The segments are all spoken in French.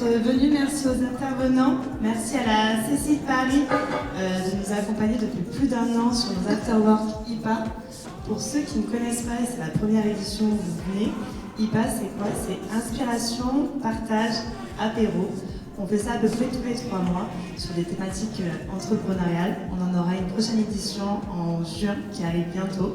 d'être venus, merci aux intervenants, merci à la CCI de Paris de nous accompagner depuis plus d'un an sur nos Afterwork IPA. Pour ceux qui ne connaissent pas, et c'est la première édition où vous venez, IPA c'est quoi? C'est inspiration, partage, apéro. On fait ça à peu près tous les 3 mois sur des thématiques entrepreneuriales. On en aura une prochaine édition en juin qui arrive bientôt.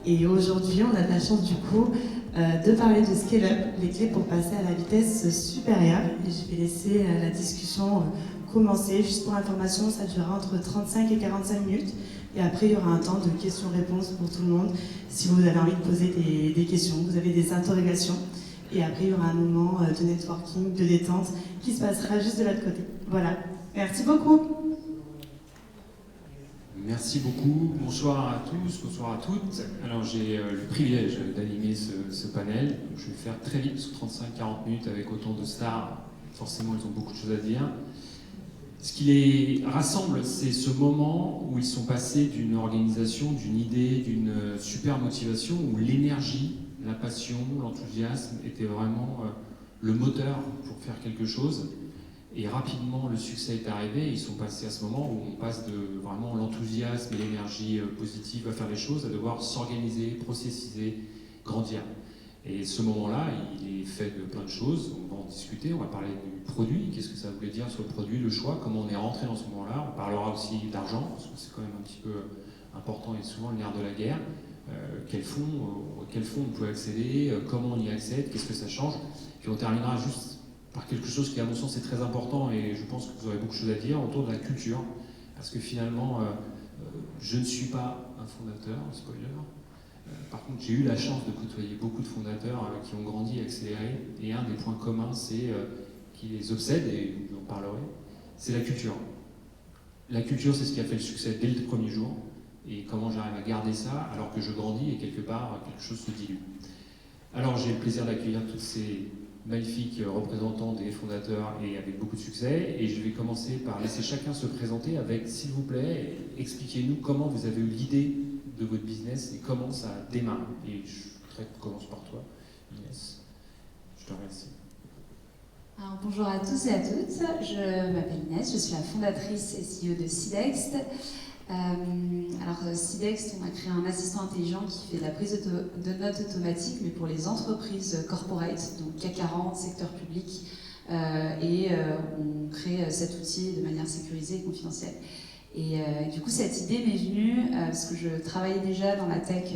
Et aujourd'hui, on a de la chance du coup de parler de Scale Up, les clés pour passer à la vitesse supérieure. Et je vais laisser la discussion commencer. Juste pour information, ça durera entre 35 et 45 minutes. Et après, il y aura un temps de questions-réponses pour tout le monde. Si vous avez envie de poser des questions, vous avez des interrogations. Et après, il y aura un moment de networking, de détente, qui se passera juste de l'autre côté. Voilà. Merci beaucoup. Merci beaucoup. Bonsoir à tous, bonsoir à toutes. Alors, j'ai le privilège d'animer ce panel. Je vais faire très vite, parce que 35-40 minutes avec autant de stars, forcément, ils ont beaucoup de choses à dire. Ce qui les rassemble, c'est ce moment où ils sont passés d'une organisation, d'une idée, d'une super motivation, où l'énergie, la passion, l'enthousiasme étaient vraiment le moteur pour faire quelque chose. Et rapidement, le succès est arrivé. Et ils sont passés à ce moment où on passe de vraiment l'enthousiasme et l'énergie positive à faire les choses, à devoir s'organiser, processiser, grandir. Et ce moment-là, il est fait de plein de choses. On va en discuter, on va parler du produit, qu'est-ce que ça voulait dire sur le produit, le choix, comment on est rentré dans ce moment-là. On parlera aussi d'argent, parce que c'est quand même un petit peu important et souvent le nerf de la guerre. Quels fonds on peut accéder, comment on y accède, qu'est-ce que ça change. Puis on terminera juste par quelque chose qui, à mon sens, est très important, et je pense que vous aurez beaucoup de choses à dire, autour de la culture. Parce que finalement, je ne suis pas un fondateur, spoiler. Par contre, j'ai eu la chance de côtoyer beaucoup de fondateurs qui ont grandi, accéléré, et un des points communs, c'est qui les obsède, et vous en parlerez, c'est la culture. La culture, c'est ce qui a fait le succès dès le premier jour, et comment j'arrive à garder ça alors que je grandis et quelque part, quelque chose se dilue. Alors, j'ai le plaisir d'accueillir tous ces magnifiques représentants des fondateurs et avec beaucoup de succès, et je vais commencer par laisser chacun se présenter avec, s'il vous plaît, expliquez-nous comment vous avez eu l'idée de votre business et comment ça a démarré. Et je commence par toi, Inès. Je te remercie. Alors, bonjour à tous et à toutes, je m'appelle Inès, je suis la fondatrice et CEO de Sidext. Alors Sidext, on a créé un assistant intelligent qui fait de la prise de notes automatique, mais pour les entreprises corporate, donc CAC 40, secteur public, et on crée cet outil de manière sécurisée et confidentielle. Et du coup, cette idée m'est venue parce que je travaillais déjà dans la tech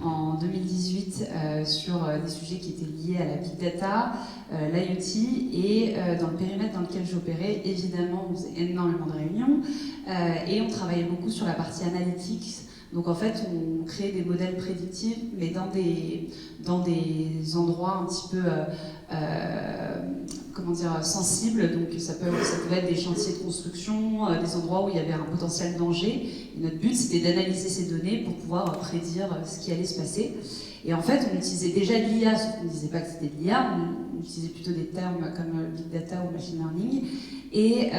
en 2018 sur des sujets qui étaient liés à la big data, l'IoT, et dans le périmètre dans lequel j'opérais, évidemment, on faisait énormément de réunions et on travaillait beaucoup sur la partie analytics. Donc en fait, on crée des modèles prédictifs, mais dans des endroits un petit peu sensibles. Donc ça pouvait être des chantiers de construction, des endroits où il y avait un potentiel danger. Et notre but, c'était d'analyser ces données pour pouvoir prédire ce qui allait se passer. Et en fait, on utilisait déjà de l'IA, sauf qu'on ne disait pas que c'était de l'IA, on utilisait plutôt des termes comme big data ou machine learning. Et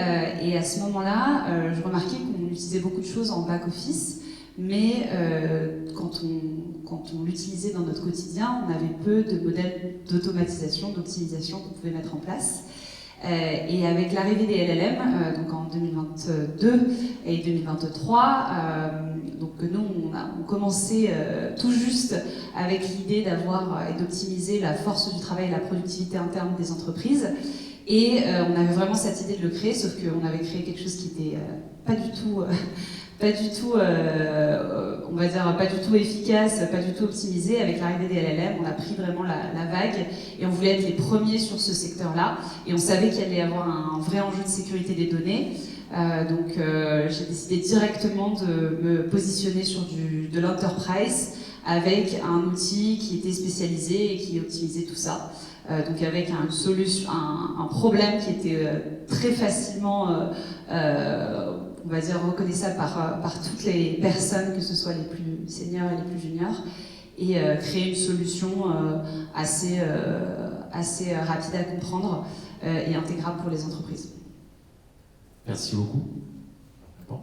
à ce moment-là, je remarquais qu'on utilisait beaucoup de choses en back-office, mais quand on l'utilisait dans notre quotidien, on avait peu de modèles d'automatisation, d'optimisation qu'on pouvait mettre en place. Et avec l'arrivée des LLM, donc en 2022 et 2023, donc nous on commençait tout juste avec l'idée d'avoir et d'optimiser la force du travail et la productivité interne des entreprises. Et on avait vraiment cette idée de le créer, sauf qu'on avait créé quelque chose qui était pas du tout, on va dire, pas du tout efficace, pas du tout optimisé. Avec l'arrivée des LLM, on a pris vraiment la vague et on voulait être les premiers sur ce secteur-là. Et on savait qu'il allait y avoir un vrai enjeu de sécurité des données. Donc j'ai décidé directement de me positionner sur de l'enterprise avec un outil qui était spécialisé et qui optimisait tout ça. Donc avec une solution, un problème qui était très facilement on va dire reconnaissable par toutes les personnes, que ce soit les plus seniors et les plus juniors, et créer une solution assez rapide à comprendre et intégrable pour les entreprises. Merci beaucoup. Bon.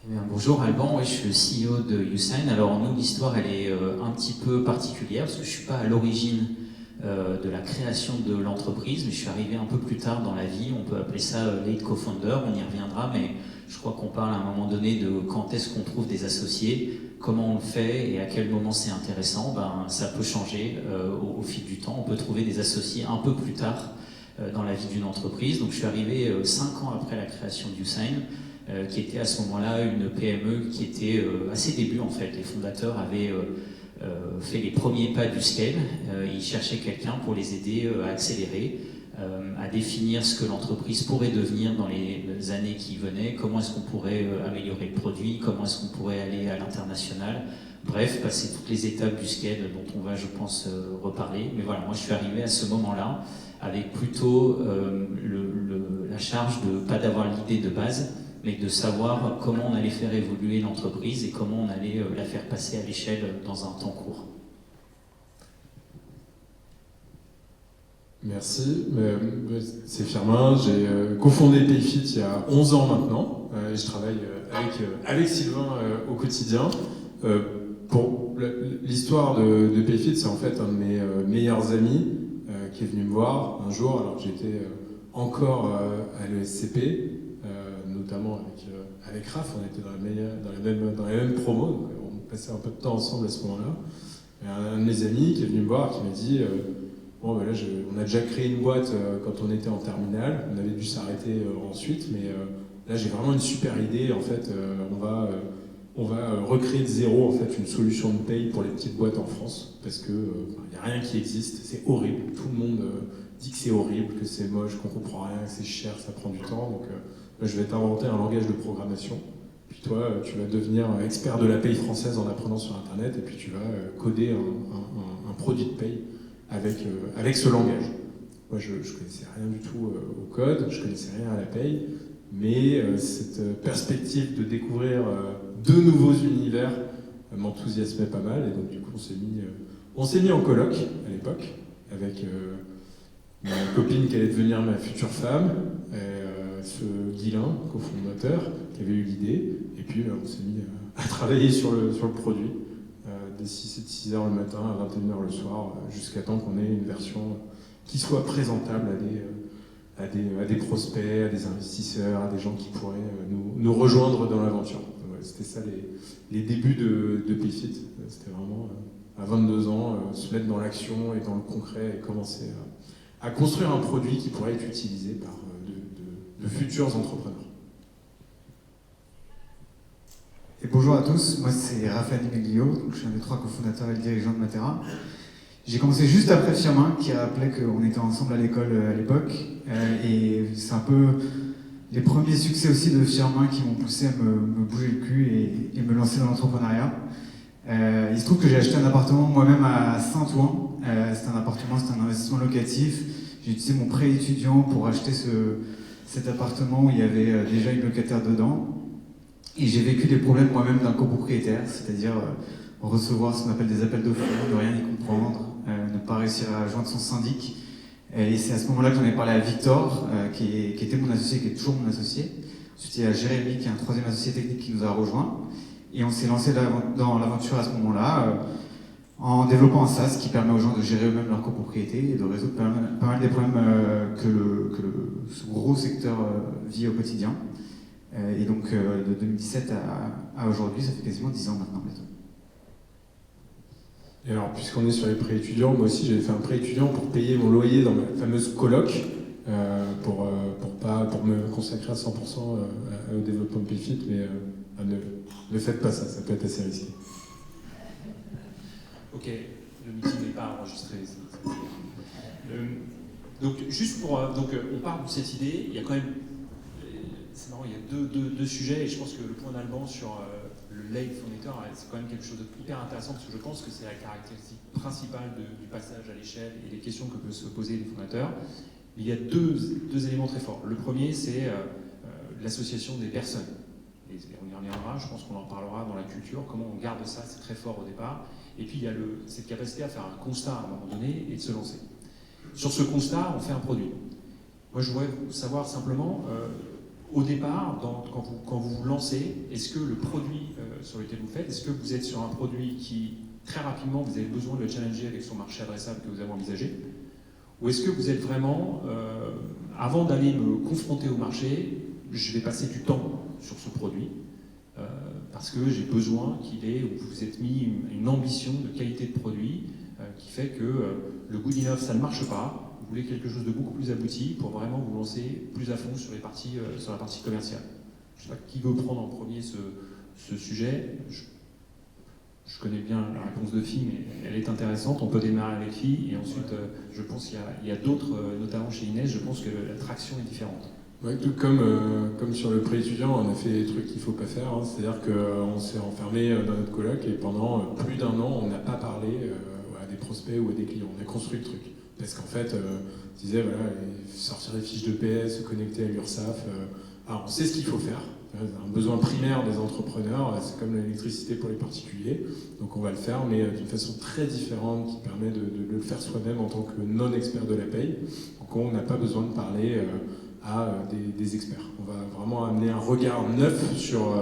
Eh bien, bonjour Alban, oui, je suis le CEO de YouSign. Alors nous, l'histoire elle est un petit peu particulière parce que je ne suis pas à l'origine de la création de l'entreprise, mais je suis arrivé un peu plus tard dans la vie, on peut appeler ça late co-founder, on y reviendra, mais je crois qu'on parle à un moment donné de quand est-ce qu'on trouve des associés, comment on le fait et à quel moment c'est intéressant. Ça peut changer au fil du temps, on peut trouver des associés un peu plus tard dans la vie d'une entreprise. Donc je suis arrivé 5 ans après la création d'Usain, qui était à ce moment-là une PME qui était à ses débuts en fait. Les fondateurs avaient fait les premiers pas du scale, ils cherchaient quelqu'un pour les aider à accélérer, à définir ce que l'entreprise pourrait devenir dans les années qui venaient, comment est-ce qu'on pourrait améliorer le produit, comment est-ce qu'on pourrait aller à l'international, bref, passer toutes les étapes du scale dont on va, je pense, reparler. Mais voilà, moi je suis arrivé à ce moment-là avec plutôt la charge de pas d'avoir l'idée de base, mais de savoir comment on allait faire évoluer l'entreprise et comment on allait la faire passer à l'échelle dans un temps court. Merci, c'est Firmin, j'ai cofondé Payfit il y a 11 ans maintenant, et je travaille avec Sylvain au quotidien. Pour l'histoire de Payfit, c'est en fait un de mes meilleurs amis qui est venu me voir un jour alors que j'étais encore à l'ESCP, notamment avec Raph, on était dans les mêmes promos, donc on passait un peu de temps ensemble à ce moment-là. Et un de mes amis qui est venu me voir, qui m'a dit bon, ben là, on a déjà créé une boîte quand on était en terminale, on avait dû s'arrêter ensuite, mais là j'ai vraiment une super idée, en fait, on va recréer de zéro en fait, une solution de paye pour les petites boîtes en France, parce que y a rien qui existe, c'est horrible, tout le monde dit que c'est horrible, que c'est moche, qu'on comprend rien, que c'est cher, ça prend du temps, donc là, je vais t'inventer un langage de programmation, puis toi tu vas devenir expert de la paye française en apprenant sur internet, et puis tu vas coder un produit de paye avec ce langage. Moi, je connaissais rien du tout au code, je connaissais rien à la paye, mais cette perspective de découvrir de nouveaux univers m'enthousiasmait pas mal, et donc du coup on s'est mis en coloc à l'époque avec ma copine qui allait devenir ma future femme, et ce Guilain, cofondateur, qui avait eu l'idée, et puis on s'est mis à travailler sur le produit. De 6 heures le matin à 21 heures le soir, jusqu'à temps qu'on ait une version qui soit présentable à des prospects, à des investisseurs, à des gens qui pourraient nous rejoindre dans l'aventure. C'était ça les débuts de Payfit. C'était vraiment, à 22 ans, se mettre dans l'action et dans le concret et commencer à construire un produit qui pourrait être utilisé par de futurs entrepreneurs. Et bonjour à tous, moi c'est Raphaël Meglio, donc je suis un des 3 cofondateurs et le dirigeant de Matera. J'ai commencé juste après Firmin, qui a rappelé qu'on était ensemble à l'école à l'époque, et c'est un peu les premiers succès aussi de Firmin qui m'ont poussé à me bouger le cul et me lancer dans l'entrepreneuriat. Il se trouve que j'ai acheté un appartement moi-même à Saint-Ouen, c'était un investissement locatif. J'ai utilisé mon prêt étudiant pour acheter cet appartement où il y avait déjà une locataire dedans. Et j'ai vécu des problèmes moi-même d'un copropriétaire, c'est-à-dire recevoir ce qu'on appelle des appels de fonds, ne rien y comprendre, ne pas réussir à joindre son syndic. Et c'est à ce moment-là que j'en ai parlé à Victor, qui était mon associé, qui est toujours mon associé. Ensuite, il y a Jérémy, qui est un 3e associé technique qui nous a rejoints. Et on s'est lancé dans l'aventure à ce moment-là, en développant un SaaS qui permet aux gens de gérer eux-mêmes leur copropriété et de résoudre pas mal des problèmes que ce gros secteur vit au quotidien. Et donc de 2017 à aujourd'hui, ça fait quasiment 10 ans maintenant bientôt. Et alors, puisqu'on est sur les prêts étudiants, moi aussi j'avais fait un prêt étudiant pour payer mon loyer dans ma fameuse coloc, pour me consacrer à 100% au développement de Payfit, mais ne faites pas ça, ça peut être assez risqué. Ok, le meeting n'est pas enregistré. Donc juste pour... on parle de cette idée, il y a quand même... C'est marrant, il y a deux sujets, et je pense que le point d'Alban sur le late founder, c'est quand même quelque chose d'hyper intéressant, parce que je pense que c'est la caractéristique principale du passage à l'échelle et les questions que peuvent se poser les fondateurs. Il y a deux éléments très forts. Le premier, c'est l'association des personnes. Et on y reviendra, je pense qu'on en parlera dans la culture, comment on garde ça, c'est très fort au départ. Et puis il y a cette capacité à faire un constat à un moment donné et de se lancer. Sur ce constat, on fait un produit. Moi, je voudrais savoir simplement... au départ, quand vous vous lancez, est-ce que le produit sur lequel vous faites, est-ce que vous êtes sur un produit qui très rapidement vous avez besoin de le challenger avec son marché adressable que vous avez envisagé? Ou est-ce que vous êtes vraiment, avant d'aller me confronter au marché, je vais passer du temps sur ce produit parce que j'ai besoin qu'il ait, ou vous êtes mis une ambition de qualité de produit qui fait que le good enough, ça ne marche pas. Vous voulez quelque chose de beaucoup plus abouti pour vraiment vous lancer plus à fond sur la partie commerciale. Je ne sais pas qui veut prendre en premier ce sujet. Je connais bien la réponse de Phi, mais elle est intéressante. On peut démarrer avec Phi et ensuite, je pense qu'il y a d'autres, notamment chez Inès, je pense que la traction est différente. Ouais, tout comme sur le pré étudiant, on a fait des trucs qu'il ne faut pas faire. Hein. C'est-à-dire qu'on s'est enfermé dans notre coloc et pendant plus d'1 an, on n'a pas parlé à des prospects ou à des clients. On a construit le truc. Parce qu'en fait, on disait, voilà, sortir les fiches de PS, se connecter à l'URSSAF, alors on sait ce qu'il faut faire. C'est un besoin primaire des entrepreneurs, c'est comme l'électricité pour les particuliers. Donc on va le faire, mais d'une façon très différente qui permet de le faire soi-même en tant que non-expert de la paye. Donc on n'a pas besoin de parler à des experts. On va vraiment amener un regard neuf sur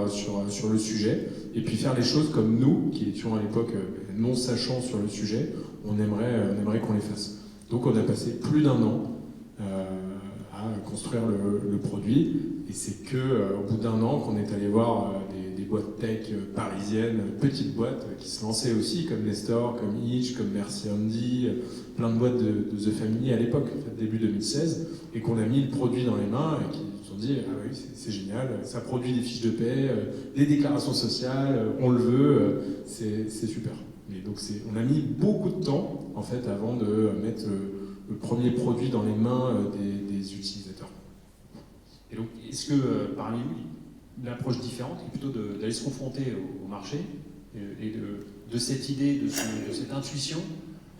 le sujet et puis faire les choses comme nous, qui étions à l'époque non sachants sur le sujet, on aimerait qu'on les fasse. Donc on a passé plus d'1 an à construire le produit et c'est qu'au bout d'1 an qu'on est allé voir des boîtes tech parisiennes, petites boîtes qui se lançaient aussi comme Nestor, comme Hitch, comme Merci Andy, plein de boîtes de The Family à l'époque, en fait, début 2016, et qu'on a mis le produit dans les mains et qui nous ont dit ah oui c'est génial, ça produit des fiches de paie, des déclarations sociales, on le veut, c'est super. Mais donc on a mis beaucoup de temps en fait avant de mettre le premier produit dans les mains des utilisateurs. Et donc, est-ce que parmi nous, l'approche différente est plutôt d'aller se confronter au marché et de cette idée, de cette intuition,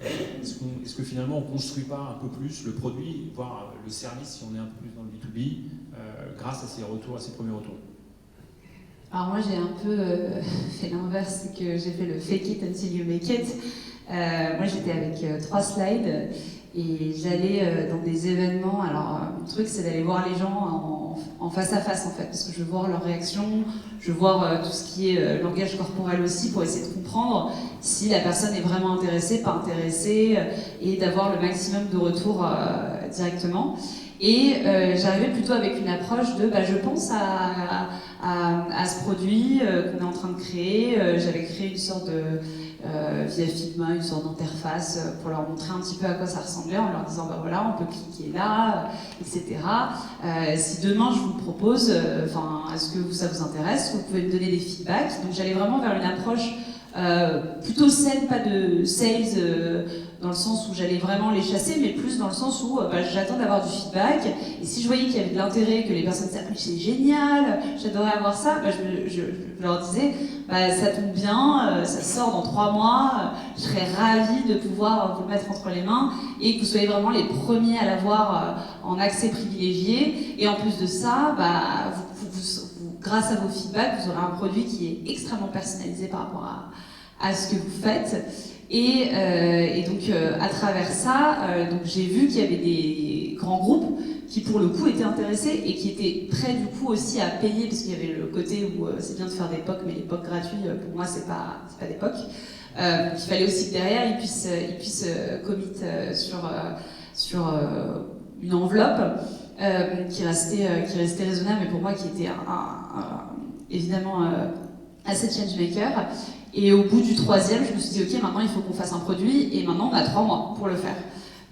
est-ce que finalement on ne construit pas un peu plus le produit, voire le service si on est un peu plus dans le B2B, grâce à ces premiers retours? Alors moi j'ai un peu fait l'inverse, c'est que j'ai fait le fake it until you make it. Moi j'étais avec 3 slides et j'allais dans des événements. Alors mon truc c'est d'aller voir les gens en face à face en fait, parce que je veux voir leurs réactions, je veux voir tout ce qui est langage corporel aussi pour essayer de comprendre si la personne est vraiment intéressée, pas intéressée, et d'avoir le maximum de retours directement. Et j'arrivais plutôt avec une approche de je pense à ce produit qu'on est en train de créer. J'avais créé une sorte de via Figma, une sorte d'interface pour leur montrer un petit peu à quoi ça ressemblait en leur disant voilà, on peut cliquer là, etc. Si demain je vous le propose, est-ce que ça vous intéresse? Vous pouvez me donner des feedbacks. Donc j'allais vraiment vers une approche plutôt saine, pas de sales dans le sens où j'allais vraiment les chasser, mais plus dans le sens où j'attends d'avoir du feedback. Et si je voyais qu'il y avait de l'intérêt, que les personnes disaient « c'est génial, j'adorerais avoir ça », je leur disais « ça tombe bien, ça sort dans 3 mois, je serais ravie de pouvoir vous le mettre entre les mains et que vous soyez vraiment les premiers à l'avoir en accès privilégié. Et en plus de ça, grâce à vos feedbacks, vous aurez un produit qui est extrêmement personnalisé par rapport à ce que vous faites. » Et donc à travers ça, donc j'ai vu qu'il y avait des grands groupes qui pour le coup étaient intéressés et qui étaient prêts du coup aussi à payer, parce qu'il y avait le côté où c'est bien de faire des POC, mais les POC gratuits pour moi c'est pas des POC. Il fallait aussi que derrière ils puissent commit sur une enveloppe qui restait raisonnable, mais pour moi qui était évidemment assez changemaker. Et au bout du 3e, je me suis dit ok, maintenant il faut qu'on fasse un produit, et maintenant on a 3 mois pour le faire.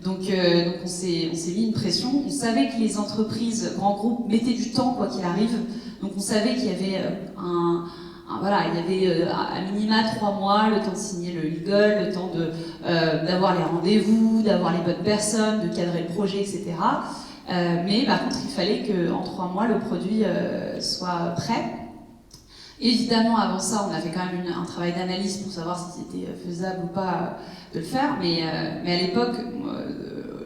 Donc on s'est mis une pression. On savait que les entreprises, grands groupes, mettaient du temps quoi qu'il arrive. Donc on savait qu'il y avait il y avait à minima 3 mois, le temps de signer le legal, le temps d'avoir les rendez-vous, d'avoir les bonnes personnes, de cadrer le projet, etc. Mais par contre, il fallait qu'en 3 mois, le produit soit prêt. Évidemment, avant ça, on a fait quand même un travail d'analyse pour savoir si c'était faisable ou pas de le faire, mais à l'époque,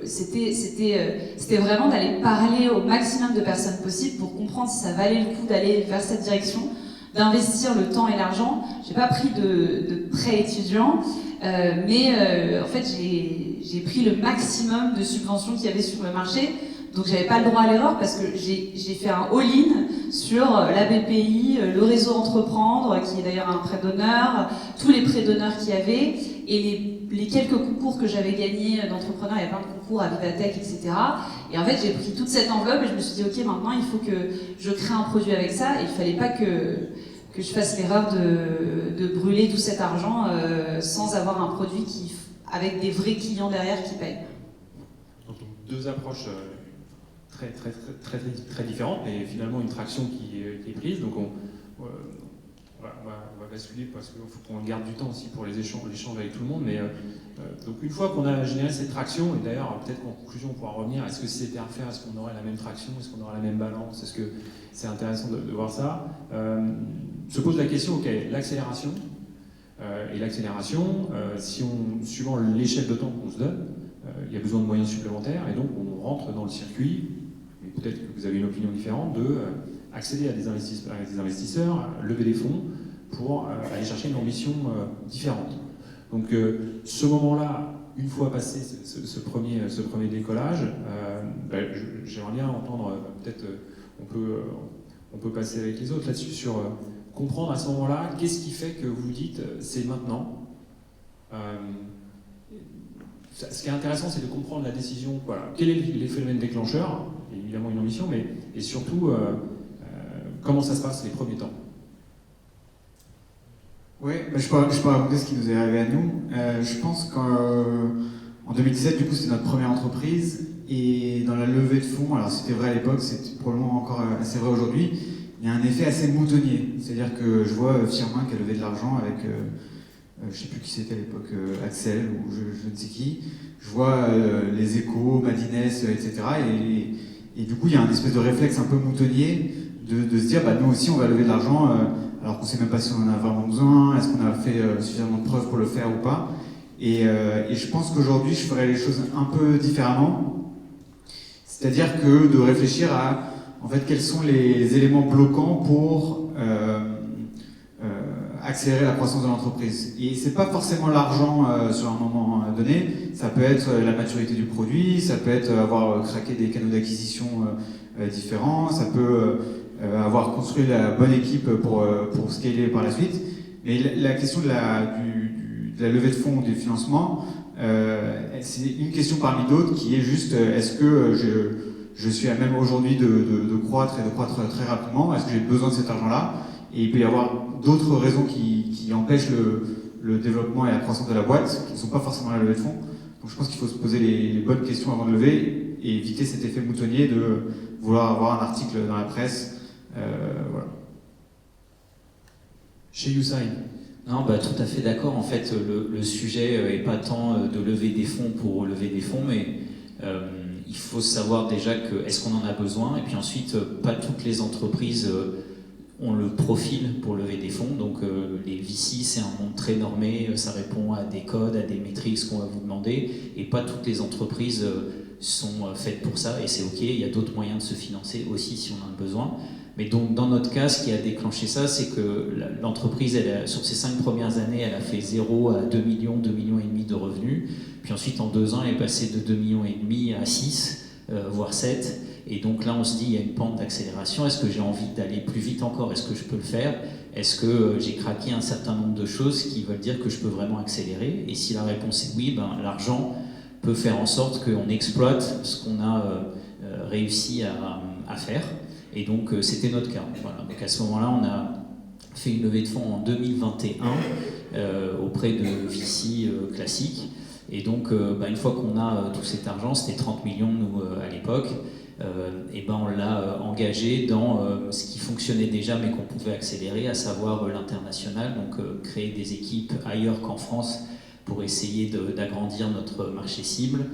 c'était vraiment d'aller parler au maximum de personnes possibles pour comprendre si ça valait le coup d'aller vers cette direction, d'investir le temps et l'argent. J'ai pas pris de prêt étudiant, mais en fait, j'ai pris le maximum de subventions qu'il y avait sur le marché. Donc j'avais pas le droit à l'erreur parce que j'ai fait un all-in sur la BPI, le réseau Entreprendre, qui est d'ailleurs un prêt d'honneur, tous les prêts d'honneur qu'il y avait, et les quelques concours que j'avais gagnés d'entrepreneurs, il y a plein de concours à Vivatech, etc. Et en fait, j'ai pris toute cette enveloppe et je me suis dit, ok, maintenant il faut que je crée un produit avec ça, et il fallait pas que je fasse l'erreur de brûler tout cet argent sans avoir un produit avec des vrais clients derrière qui payent. Donc, deux approches très différentes, mais finalement une traction qui est prise. Donc on va basculer parce qu'il faut qu'on garde du temps aussi pour les échanges avec tout le monde. Mais donc une fois qu'on a généré cette traction, et d'ailleurs peut-être qu'en conclusion on pourra revenir, est-ce que si c'était à refaire, est-ce qu'on aurait la même traction, est-ce qu'on aurait la même balance, est-ce que c'est intéressant de voir ça. Se pose la question, ok, l'accélération. Et l'accélération, suivant l'échelle de temps qu'on se donne, il y a besoin de moyens supplémentaires, et donc on rentre dans le circuit, mais peut-être que vous avez une opinion différente, de accéder à des investisseurs, lever des fonds pour aller chercher une ambition différente. Donc ce moment-là, une fois passé ce premier décollage, j'aimerais bien entendre, peut-être on peut passer avec les autres là-dessus, sur comprendre à ce moment-là, qu'est-ce qui fait que vous vous dites c'est maintenant. Ce qui est intéressant, c'est de comprendre la décision, voilà, quel est les phénomènes déclencheurs, évidemment une ambition, mais et surtout comment ça se passe les premiers temps. Oui, je peux raconter ce qui nous est arrivé à nous. Je pense qu'en 2017, du coup, c'était notre première entreprise, et dans la levée de fonds, alors c'était vrai à l'époque, c'est probablement encore assez vrai aujourd'hui, il y a un effet assez moutonnier. C'est-à-dire que je vois Firmin qui a levé de l'argent avec, je ne sais plus qui c'était à l'époque, Axel ou je ne sais qui. Je vois les Échos, Madines, etc. Et du coup, il y a un espèce de réflexe un peu moutonnier de se dire, bah, nous aussi, on va lever de l'argent, alors qu'on ne sait même pas si on en a vraiment besoin, est-ce qu'on a fait suffisamment de preuves pour le faire ou pas. Et je pense qu'aujourd'hui, je ferais les choses un peu différemment. C'est-à-dire que de réfléchir à, en fait, quels sont les éléments bloquants pour accélérer la croissance de l'entreprise. Et c'est pas forcément l'argent sur un moment donné, ça peut être la maturité du produit, ça peut être avoir craqué des canaux d'acquisition différents, ça peut avoir construit la bonne équipe pour scaler par la suite. Mais la question de la levée de fonds ou du financement, c'est une question parmi d'autres qui est juste, est-ce que je suis à même aujourd'hui de croître et de croître très rapidement? Est-ce que j'ai besoin de cet argent-là? Et il peut y avoir d'autres raisons qui empêchent le développement et la croissance de la boîte, qui ne sont pas forcément la levée de fonds. Donc je pense qu'il faut se poser les bonnes questions avant de lever et éviter cet effet moutonnier de vouloir avoir un article dans la presse. Voilà. Chez Youssine. Non, tout à fait d'accord. En fait, le sujet n'est pas tant de lever des fonds pour lever des fonds, mais il faut savoir déjà est-ce qu'on en a besoin, et puis ensuite, pas toutes les entreprises ont le profil pour lever des fonds. Donc les VC, c'est un monde très normé, ça répond à des codes, à des métriques qu'on va vous demander, et pas toutes les entreprises sont faites pour ça, et c'est ok, il y a d'autres moyens de se financer aussi si on en a besoin. Mais donc dans notre cas, ce qui a déclenché ça, c'est que l'entreprise, sur ses 5 premières années, elle a fait 0 à 2 millions, 2,5 millions de revenus, puis ensuite en 2 ans, elle est passée de 2,5 millions à 6, voire 7. Et donc là, on se dit, il y a une pente d'accélération. Est-ce que j'ai envie d'aller plus vite encore? Est-ce que je peux le faire? Est-ce que j'ai craqué un certain nombre de choses qui veulent dire que je peux vraiment accélérer? Et si la réponse est oui, l'argent peut faire en sorte qu'on exploite ce qu'on a réussi à faire. Et donc, c'était notre cas. Voilà. Donc à ce moment-là, on a fait une levée de fonds en 2021 auprès de VC classiques. Et donc, une fois qu'on a tout cet argent, c'était 30 millions nous, à l'époque, on l'a engagé dans ce qui fonctionnait déjà mais qu'on pouvait accélérer, à savoir l'international, donc créer des équipes ailleurs qu'en France pour essayer d'agrandir notre marché cible,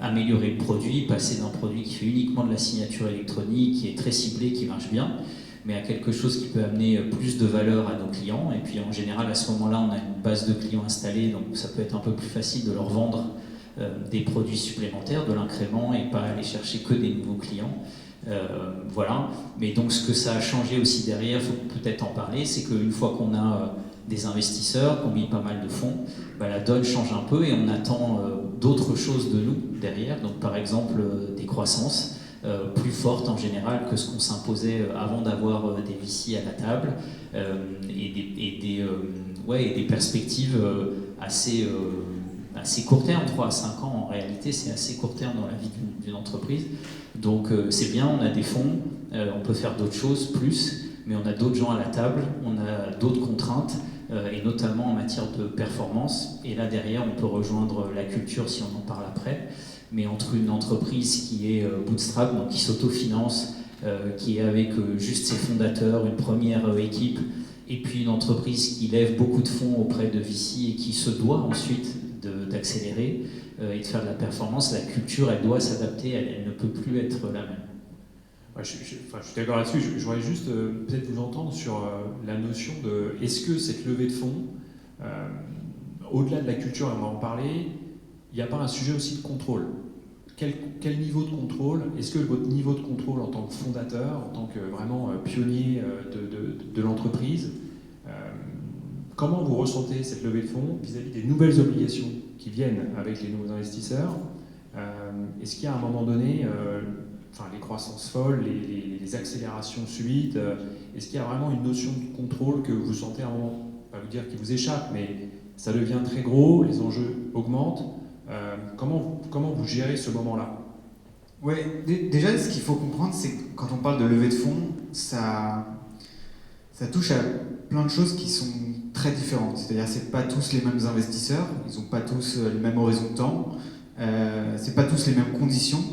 améliorer le produit, passer d'un produit qui fait uniquement de la signature électronique, qui est très ciblé, qui marche bien, mais à quelque chose qui peut amener plus de valeur à nos clients. Et puis en général, à ce moment-là, on a une base de clients installée, donc ça peut être un peu plus facile de leur vendre des produits supplémentaires, de l'incrément, et pas aller chercher que des nouveaux clients. Voilà. Mais donc ce que ça a changé aussi derrière, il faut peut-être en parler, c'est qu'une fois qu'on a des investisseurs, qui ont mis pas mal de fonds, la donne change un peu et on attend d'autres choses de nous derrière, donc par exemple des croissances plus fortes en général que ce qu'on s'imposait avant d'avoir des VC à la table et des perspectives assez court terme, 3 à 5 ans en réalité, c'est assez court terme dans la vie d'une entreprise. Donc c'est bien, on a des fonds, on peut faire d'autres choses plus, mais on a d'autres gens à la table, on a d'autres contraintes, et notamment en matière de performance. Et là derrière, on peut rejoindre la culture si on en parle après, mais entre une entreprise qui est bootstrap, donc qui s'autofinance, qui est avec juste ses fondateurs, une première équipe, et puis une entreprise qui lève beaucoup de fonds auprès de VC et qui se doit ensuite d'accélérer et de faire de la performance, la culture, elle doit s'adapter, elle ne peut plus être la même. Ouais, je suis d'accord là-dessus. Je voudrais juste peut-être vous entendre sur la notion de est-ce que cette levée de fonds, au-delà de la culture, et on va en parler, il n'y a pas un sujet aussi de contrôle. Quel niveau de contrôle? Est-ce que votre niveau de contrôle en tant que fondateur, en tant que vraiment pionnier de l'entreprise, comment vous ressentez cette levée de fonds vis-à-vis des nouvelles obligations qui viennent avec les nouveaux investisseurs? Est-ce qu'il y a à un moment donné, les croissances folles, les accélérations subites, est-ce qu'il y a vraiment une notion de contrôle que vous sentez à un moment, pas vous dire qui vous échappe, mais ça devient très gros, les enjeux augmentent? Comment vous gérez ce moment-là? Ouais, déjà, ce qu'il faut comprendre, c'est que quand on parle de levée de fonds, ça touche à plein de choses qui sont très différentes. C'est-à-dire, c'est pas tous les mêmes investisseurs, ils n'ont pas tous le même horizon de temps, c'est pas tous les mêmes conditions,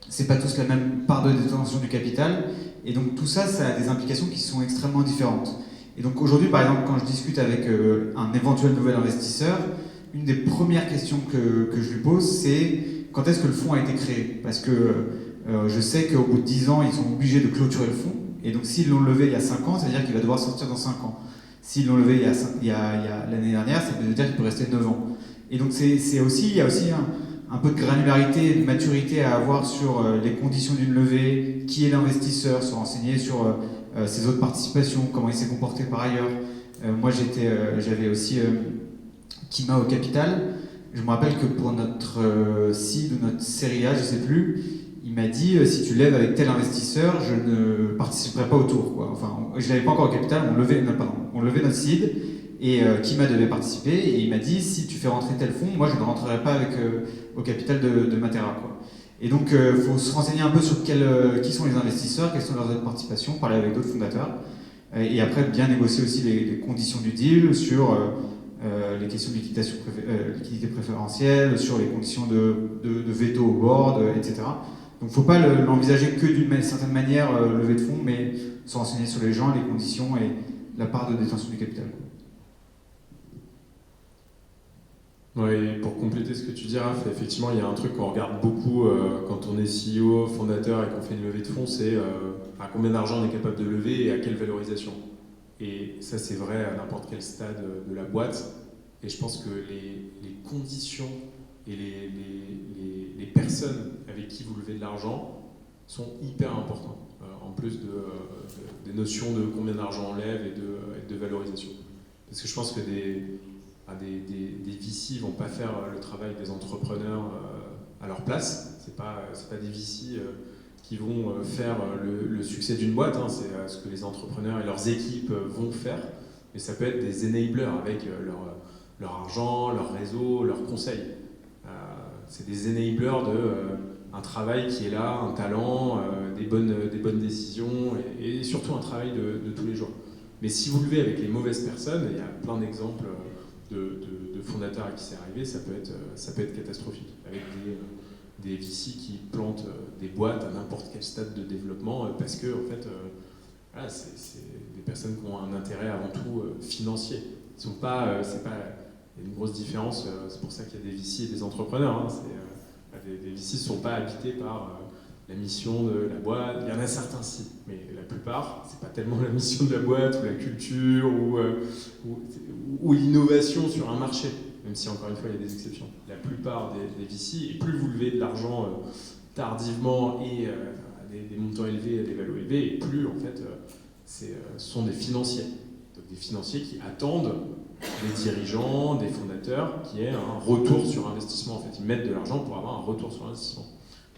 c'est pas tous la même part de détention du capital, et donc tout ça, ça a des implications qui sont extrêmement différentes. Et donc aujourd'hui, par exemple, quand je discute avec un éventuel nouvel investisseur, une des premières questions que je lui pose, c'est quand est-ce que le fonds a été créé? Parce que je sais qu'au bout de 10 ans, ils sont obligés de clôturer le fonds. Et donc s'ils l'ont levé il y a 5 ans, ça veut dire qu'il va devoir sortir dans 5 ans. S'ils l'ont levé il y a l'année dernière, ça veut dire qu'il peut rester 9 ans. Et donc il y a aussi un peu de granularité et de maturité à avoir sur les conditions d'une levée, qui est l'investisseur, se renseigner sur ses autres participations, comment il s'est comporté par ailleurs. Moi j'avais aussi Kima au capital. Je me rappelle que pour notre seed ou notre série A, je ne sais plus, il m'a dit si tu lèves avec tel investisseur, je ne participerai pas au tour, quoi. Enfin, je ne l'avais pas encore au capital, on levait notre seed et Kima devait participer et il m'a dit si tu fais rentrer tel fonds, moi je ne rentrerai pas au capital de Matera, quoi. Et donc il faut se renseigner un peu sur qui sont les investisseurs, quelles sont leurs autres participations, parler avec d'autres fondateurs et après bien négocier aussi les conditions du deal sur les questions de liquidité préférentielle, sur les conditions de veto au board, etc. Donc il ne faut pas l'envisager que d'une certaine manière, levée de fonds, mais se renseigner sur les gens, les conditions et la part de détention du capital. Ouais, pour compléter ce que tu dis, Raph, effectivement, il y a un truc qu'on regarde beaucoup quand on est CEO, fondateur et qu'on fait une levée de fonds, c'est à combien d'argent on est capable de lever et à quelle valorisation. Et ça, c'est vrai à n'importe quel stade de la boîte. Et je pense que les conditions et les personnes avec qui vous levez de l'argent sont hyper importantes, en plus des notions de combien d'argent on lève et de valorisation. Parce que je pense que des VC ne vont pas faire le travail des entrepreneurs à leur place. C'est pas des VC qui vont faire le succès d'une boîte, hein. C'est ce que les entrepreneurs et leurs équipes vont faire. Mais ça peut être des enablers avec leur argent, leur réseau, leurs conseils. C'est des enablers un travail qui est là, un talent, des bonnes décisions et surtout un travail de tous les jours. Mais si vous levez avec les mauvaises personnes, il y a plein d'exemples de fondateurs à qui c'est arrivé, ça peut être catastrophique. Avec des VC qui plantent des boîtes à n'importe quel stade de développement parce que en fait, voilà, c'est des personnes qui ont un intérêt avant tout financier. Ils sont pas, il y a une grosse différence. C'est pour ça qu'il y a des VC et des entrepreneurs. Hein. Des VC ne sont pas habités par la mission de la boîte. Il y en a certains si, mais la plupart, c'est pas tellement la mission de la boîte ou la culture ou l'innovation sur un marché. Même si encore une fois il y a des exceptions. La plupart des VC, et plus vous levez de l'argent tardivement et des montants élevés, à des valeurs élevées, et plus en fait ce sont des financiers. Donc des financiers qui attendent des dirigeants, des fondateurs, qui aient un retour sur investissement. En fait, ils mettent de l'argent pour avoir un retour sur investissement.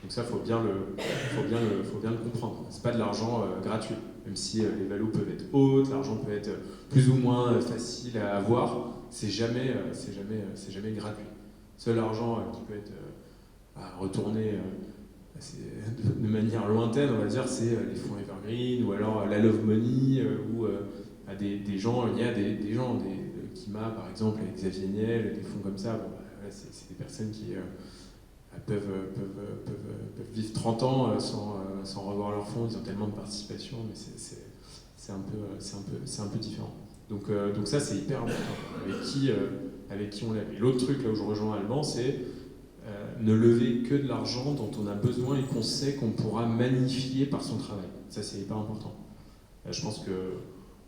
Donc ça, faut bien le comprendre. C'est pas de l'argent gratuit, même si les valos peuvent être hautes, l'argent peut être plus ou moins facile à avoir. C'est jamais gratuit. Seul argent qui peut être retourné de manière lointaine, on va dire, c'est les fonds Evergreen ou alors la Love Money ou des gens. Il y a des gens, Kima par exemple, avec Xavier Niel, des fonds comme ça. Bon, c'est des personnes qui peuvent vivre 30 ans sans revoir leurs fonds. Ils ont tellement de participation, mais c'est un peu différent. Donc ça, c'est hyper important. Avec qui on lève. Et l'autre truc, là où je rejoins Alban, c'est ne lever que de l'argent dont on a besoin et qu'on sait qu'on pourra magnifier par son travail. Ça, c'est hyper important. Je pense que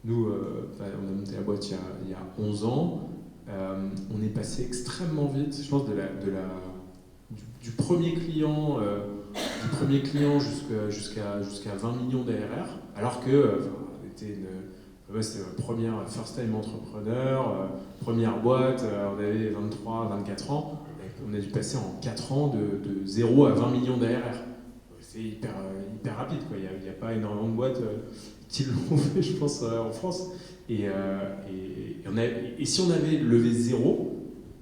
nous, on a monté la boîte il y a 11 ans. On est passé extrêmement vite, je pense, du premier client jusqu'à 20 millions d'ARR, alors que c'était première first time entrepreneur, première boîte, on avait 23, 24 ans, on a dû passer en 4 ans de 0 à 20 millions d'ARR. C'est hyper rapide, quoi. Il n'y a pas énormément de boîtes qui l'ont fait, je pense, en France. Et si on avait levé 0,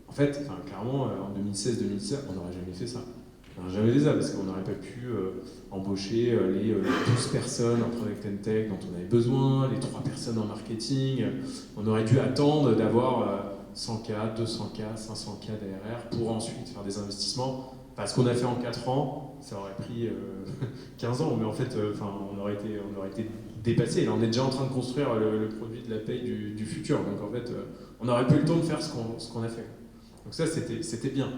en fait, clairement, en 2016-2017, on n'aurait jamais fait ça. On n'aurait jamais fait ça, parce qu'on n'aurait pas pu embaucher les 12 personnes en Product and Tech dont on avait besoin, les 3 personnes en marketing. On aurait dû attendre d'avoir 100K, 200K, 500K d'ARR pour ensuite faire des investissements. Ce qu'on a fait en 4 ans, ça aurait pris 15 ans, mais en fait, on aurait été dépassé. Là, on est déjà en train de construire le produit de la paye du futur. Donc en fait, on n'aurait pas eu le temps de faire ce qu'on a fait. Donc ça, c'était bien.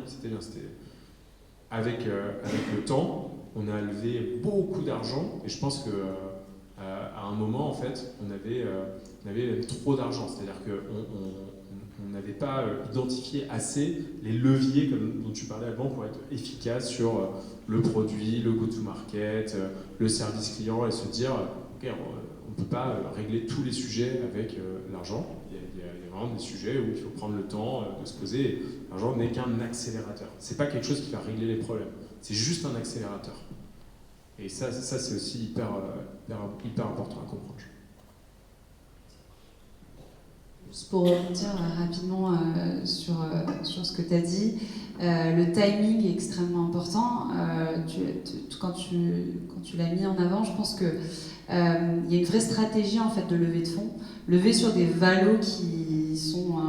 Avec le temps, on a levé beaucoup d'argent, et je pense que à un moment, en fait, on avait trop d'argent. C'est-à-dire qu'on n'avait pas identifié assez les leviers dont tu parlais avant pour être efficace sur le produit, le go-to-market, le service client, et se dire, ok, on ne peut pas régler tous les sujets avec l'argent. Il y a vraiment des sujets où il faut prendre le temps de se poser. L'argent n'est qu'un accélérateur. C'est pas quelque chose qui va régler les problèmes. C'est juste un accélérateur. Et ça c'est aussi hyper important à comprendre. Juste pour rebondir rapidement sur ce que tu as dit, le timing est extrêmement important. Quand tu l'as mis en avant, je pense qu'il y a une vraie stratégie en fait, de levée de fonds. Lever sur des valos qui sont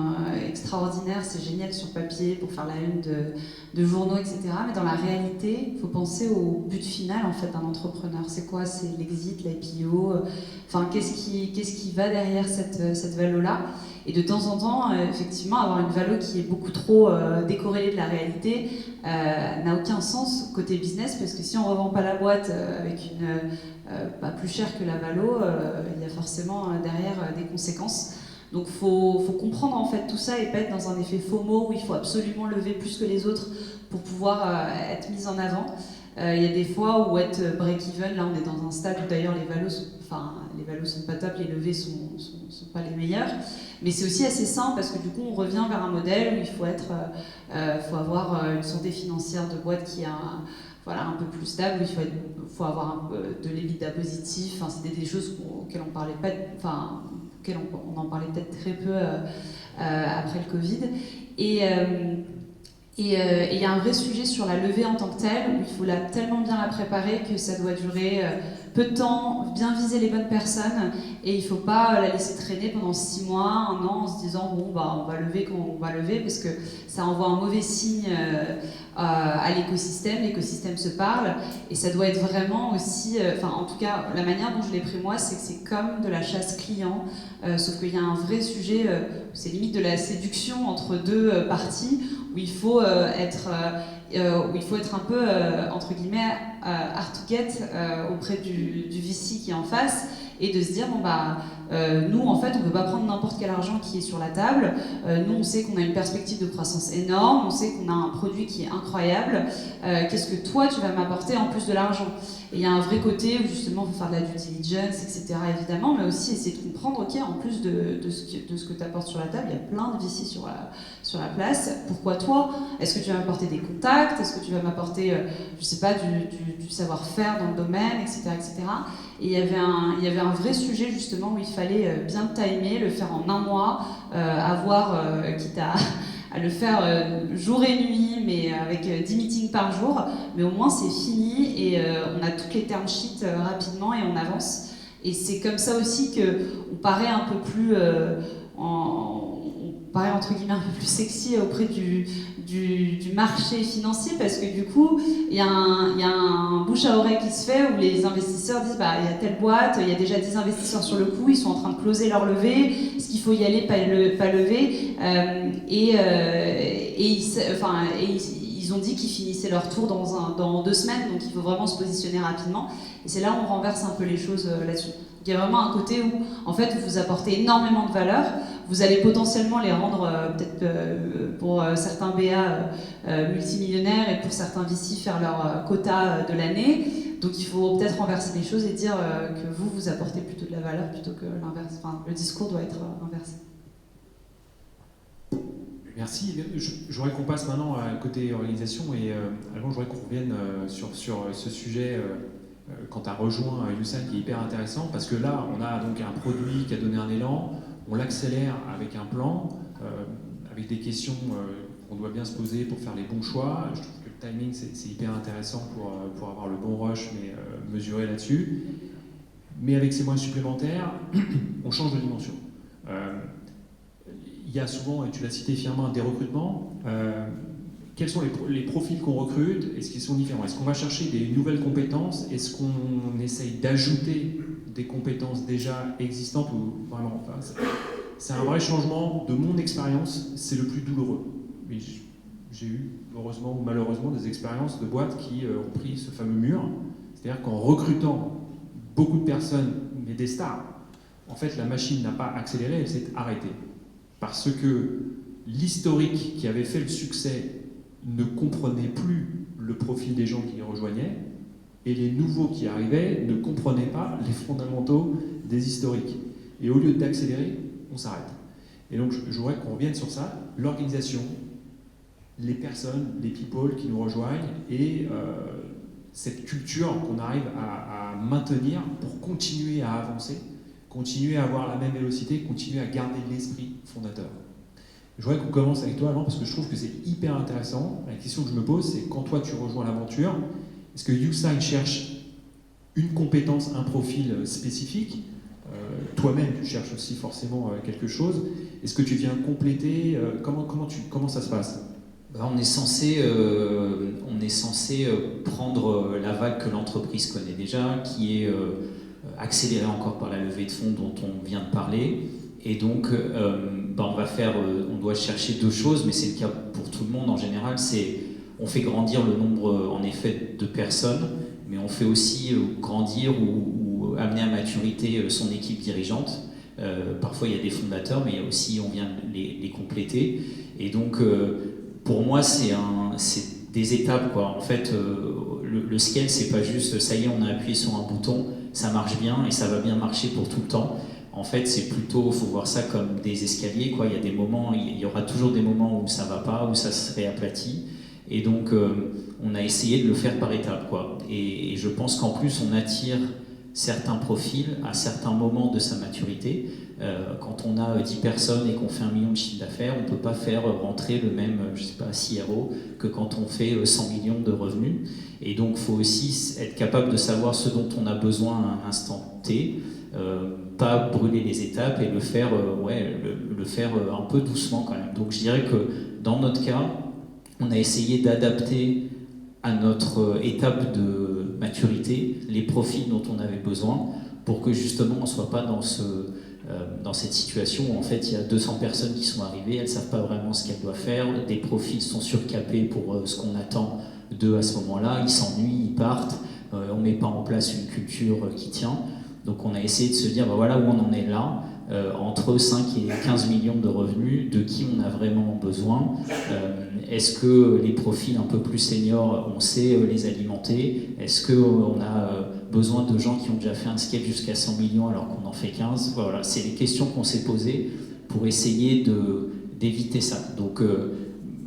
extraordinaires, c'est génial sur papier pour faire la une de journaux, etc. Mais dans la réalité, il faut penser au but final en fait, d'un entrepreneur. C'est quoi? C'est l'exit, l'IPO. Qu'est-ce qui va derrière cette valo-là? Et de temps en temps, effectivement, avoir une valo qui est beaucoup trop décorrélée de la réalité n'a aucun sens côté business, parce que si on ne revend pas la boîte avec plus cher que la valo, il y a forcément derrière des conséquences. Donc il faut comprendre en fait tout ça et pas être dans un effet FOMO où il faut absolument lever plus que les autres pour pouvoir être mis en avant. Il y a des fois où être break-even, là on est dans un stade où d'ailleurs les valos sont pas top, les levées sont pas les meilleures, mais c'est aussi assez simple parce que du coup on revient vers un modèle où il faut avoir une santé financière de boîte qui est un peu plus stable, où il faut avoir de l'EBITDA positif. C'était des choses auxquelles on parlait pas, auxquelles on en parlait peut-être très peu après le Covid. Et il y a un vrai sujet sur la levée en tant que telle, où il faut tellement bien la préparer que ça doit durer peu de temps, bien viser les bonnes personnes, et il ne faut pas la laisser traîner pendant 6 mois, 1 an, en se disant bon, on va lever quand on va lever, parce que ça envoie un mauvais signe à l'écosystème se parle, et ça doit être vraiment aussi, en tout cas, la manière dont je l'ai pris moi, c'est que c'est comme de la chasse client, sauf qu'il y a un vrai sujet, c'est limite de la séduction entre deux parties, où il faut être un peu, entre guillemets, hard to get auprès du VC qui est en face, et de se dire, bon bah, nous en fait on ne peut pas prendre n'importe quel argent qui est sur la table, nous on sait qu'on a une perspective de croissance énorme, on sait qu'on a un produit qui est incroyable, qu'est-ce que toi tu vas m'apporter en plus de l'argent? Et il y a un vrai côté où justement il faut faire de la due diligence, etc. évidemment, mais aussi essayer de comprendre, ok, en plus de ce que tu apportes sur la table, il y a plein de VC sur la place, pourquoi toi? Est-ce que tu vas m'apporter des contacts? Est-ce que tu vas m'apporter, je sais pas, du savoir-faire dans le domaine, etc. etc. Et il y avait un vrai sujet justement où il fallait bien timer, le faire en un mois, quitte à le faire jour et nuit, mais avec 10 meetings par jour, mais au moins c'est fini et on a toutes les term sheets rapidement et on avance. Et c'est comme ça aussi qu'on paraît un peu plus, on paraît entre guillemets un peu plus sexy auprès du marché financier, parce que du coup il y a un bouche à oreille qui se fait où les investisseurs disent bah il y a telle boîte, il y a déjà 10 investisseurs sur le coup, ils sont en train de closer leur levée, est-ce qu'il faut y aller, pas lever, ils ont dit qu'ils finissaient leur tour dans 2 semaines, donc il faut vraiment se positionner rapidement, et c'est là où on renverse un peu les choses là-dessus. Il y a vraiment un côté où, en fait, vous apportez énormément de valeur, vous allez potentiellement les rendre, peut-être pour certains BA multimillionnaires et pour certains VC faire leur quota de l'année. Donc il faut peut-être renverser les choses et dire que vous apportez plutôt de la valeur plutôt que l'inverse. Enfin, le discours doit être inversé. Merci. J'aurais qu'on passe maintenant à côté organisation et avant, j'aurais qu'on revienne sur ce sujet quand tu as rejoint YouSign qui est hyper intéressant, parce que là, on a donc un produit qui a donné un élan, on l'accélère avec un plan, avec des questions qu'on doit bien se poser pour faire les bons choix. Je trouve que le timing, c'est hyper intéressant pour avoir le bon rush, mais mesurer là-dessus. Mais avec ces moyens supplémentaires, on change de dimension. Il y a souvent, et tu l'as cité Firmin, des recrutements. Quels sont les profils qu'on recrute? Est-ce qu'ils sont différents? Est-ce qu'on va chercher des nouvelles compétences? Est-ce qu'on essaye d'ajouter des compétences déjà existantes ou vraiment, enfin, c'est un vrai changement de mon expérience, c'est le plus douloureux. Mais j'ai eu, heureusement ou malheureusement, des expériences de boîtes qui ont pris ce fameux mur. C'est-à-dire qu'en recrutant beaucoup de personnes, mais des stars, en fait, la machine n'a pas accéléré, elle s'est arrêtée. Parce que l'historique qui avait fait le succès ne comprenait plus le profil des gens qui les rejoignaient, et les nouveaux qui arrivaient ne comprenaient pas les fondamentaux des historiques. Et au lieu d'accélérer, on s'arrête. Et donc, je voudrais qu'on revienne sur ça, l'organisation, les personnes, les people qui nous rejoignent, et cette culture qu'on arrive à maintenir pour continuer à avancer, continuer à avoir la même vélocité, continuer à garder l'esprit fondateur. Je voudrais qu'on commence avec toi, Alain, parce que je trouve que c'est hyper intéressant. La question que je me pose, c'est quand toi tu rejoins l'aventure, est-ce que YouSign cherche une compétence, un profil spécifique? Toi-même, tu cherches aussi forcément quelque chose. Est-ce que tu viens compléter? Comment ça se passe? On est censé prendre la vague que l'entreprise connaît déjà, qui est accélérée encore par la levée de fonds dont on vient de parler. Et donc, on doit chercher 2 choses, mais c'est le cas pour tout le monde en général. On fait grandir le nombre, en effet, de personnes, mais on fait aussi grandir ou amener à maturité son équipe dirigeante. Parfois, il y a des fondateurs, mais il y a aussi, on vient les compléter. Et donc, pour moi, c'est des étapes, quoi. En fait, le scale, c'est pas juste, ça y est, on a appuyé sur un bouton, ça marche bien et ça va bien marcher pour tout le temps. En fait, c'est plutôt, il faut voir ça comme des escaliers, quoi. Il y a des moments, il y aura toujours des moments où ça va pas, où ça se réaplatit. Et donc, on a essayé de le faire par étapes, quoi. Et je pense qu'en plus, on attire certains profils à certains moments de sa maturité. Quand on a 10 personnes et qu'on fait 1 million de chiffre d'affaires, on ne peut pas faire rentrer le même, je sais pas, CRO que quand on fait 100 millions de revenus. Et donc, il faut aussi être capable de savoir ce dont on a besoin à un instant T, pas brûler les étapes et le faire un peu doucement quand même. Donc, je dirais que dans notre cas, on a essayé d'adapter à notre étape de maturité les profils dont on avait besoin pour que justement on ne soit pas dans cette situation où en fait il y a 200 personnes qui sont arrivées, elles ne savent pas vraiment ce qu'elles doivent faire, des profils sont surcapés pour ce qu'on attend d'eux à ce moment-là, ils s'ennuient, ils partent, on met pas en place une culture qui tient. Donc on a essayé de se dire, voilà où on en est là, entre 5 et 15 millions de revenus, de qui on a vraiment besoin. Est-ce que les profils un peu plus seniors, on sait les alimenter? Est-ce qu'on a besoin de gens qui ont déjà fait un scale jusqu'à 100 millions alors qu'on en fait 15? Voilà, c'est les questions qu'on s'est posées pour essayer d'éviter ça. Donc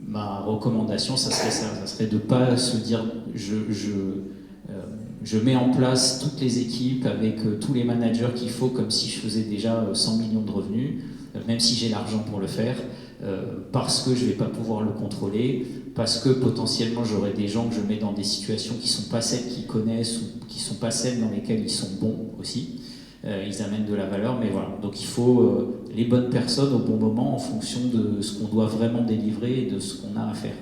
ma recommandation, ça serait de ne pas se dire je mets en place toutes les équipes avec tous les managers qu'il faut comme si je faisais déjà 100 millions de revenus, même si j'ai l'argent pour le faire, parce que je ne vais pas pouvoir le contrôler, parce que potentiellement j'aurai des gens que je mets dans des situations qui ne sont pas celles qu'ils connaissent ou qui ne sont pas celles dans lesquelles ils sont bons aussi. Ils amènent de la valeur, mais voilà. Donc il faut les bonnes personnes au bon moment en fonction de ce qu'on doit vraiment délivrer et de ce qu'on a à faire.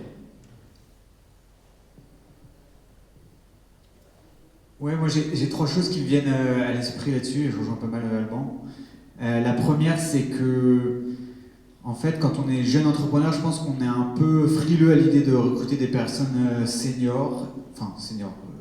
Ouais, moi j'ai 3 choses qui me viennent à l'esprit là-dessus, et je rejoins pas mal Alban. La première, c'est que, en fait, quand on est jeune entrepreneur, je pense qu'on est un peu frileux à l'idée de recruter des personnes seniors,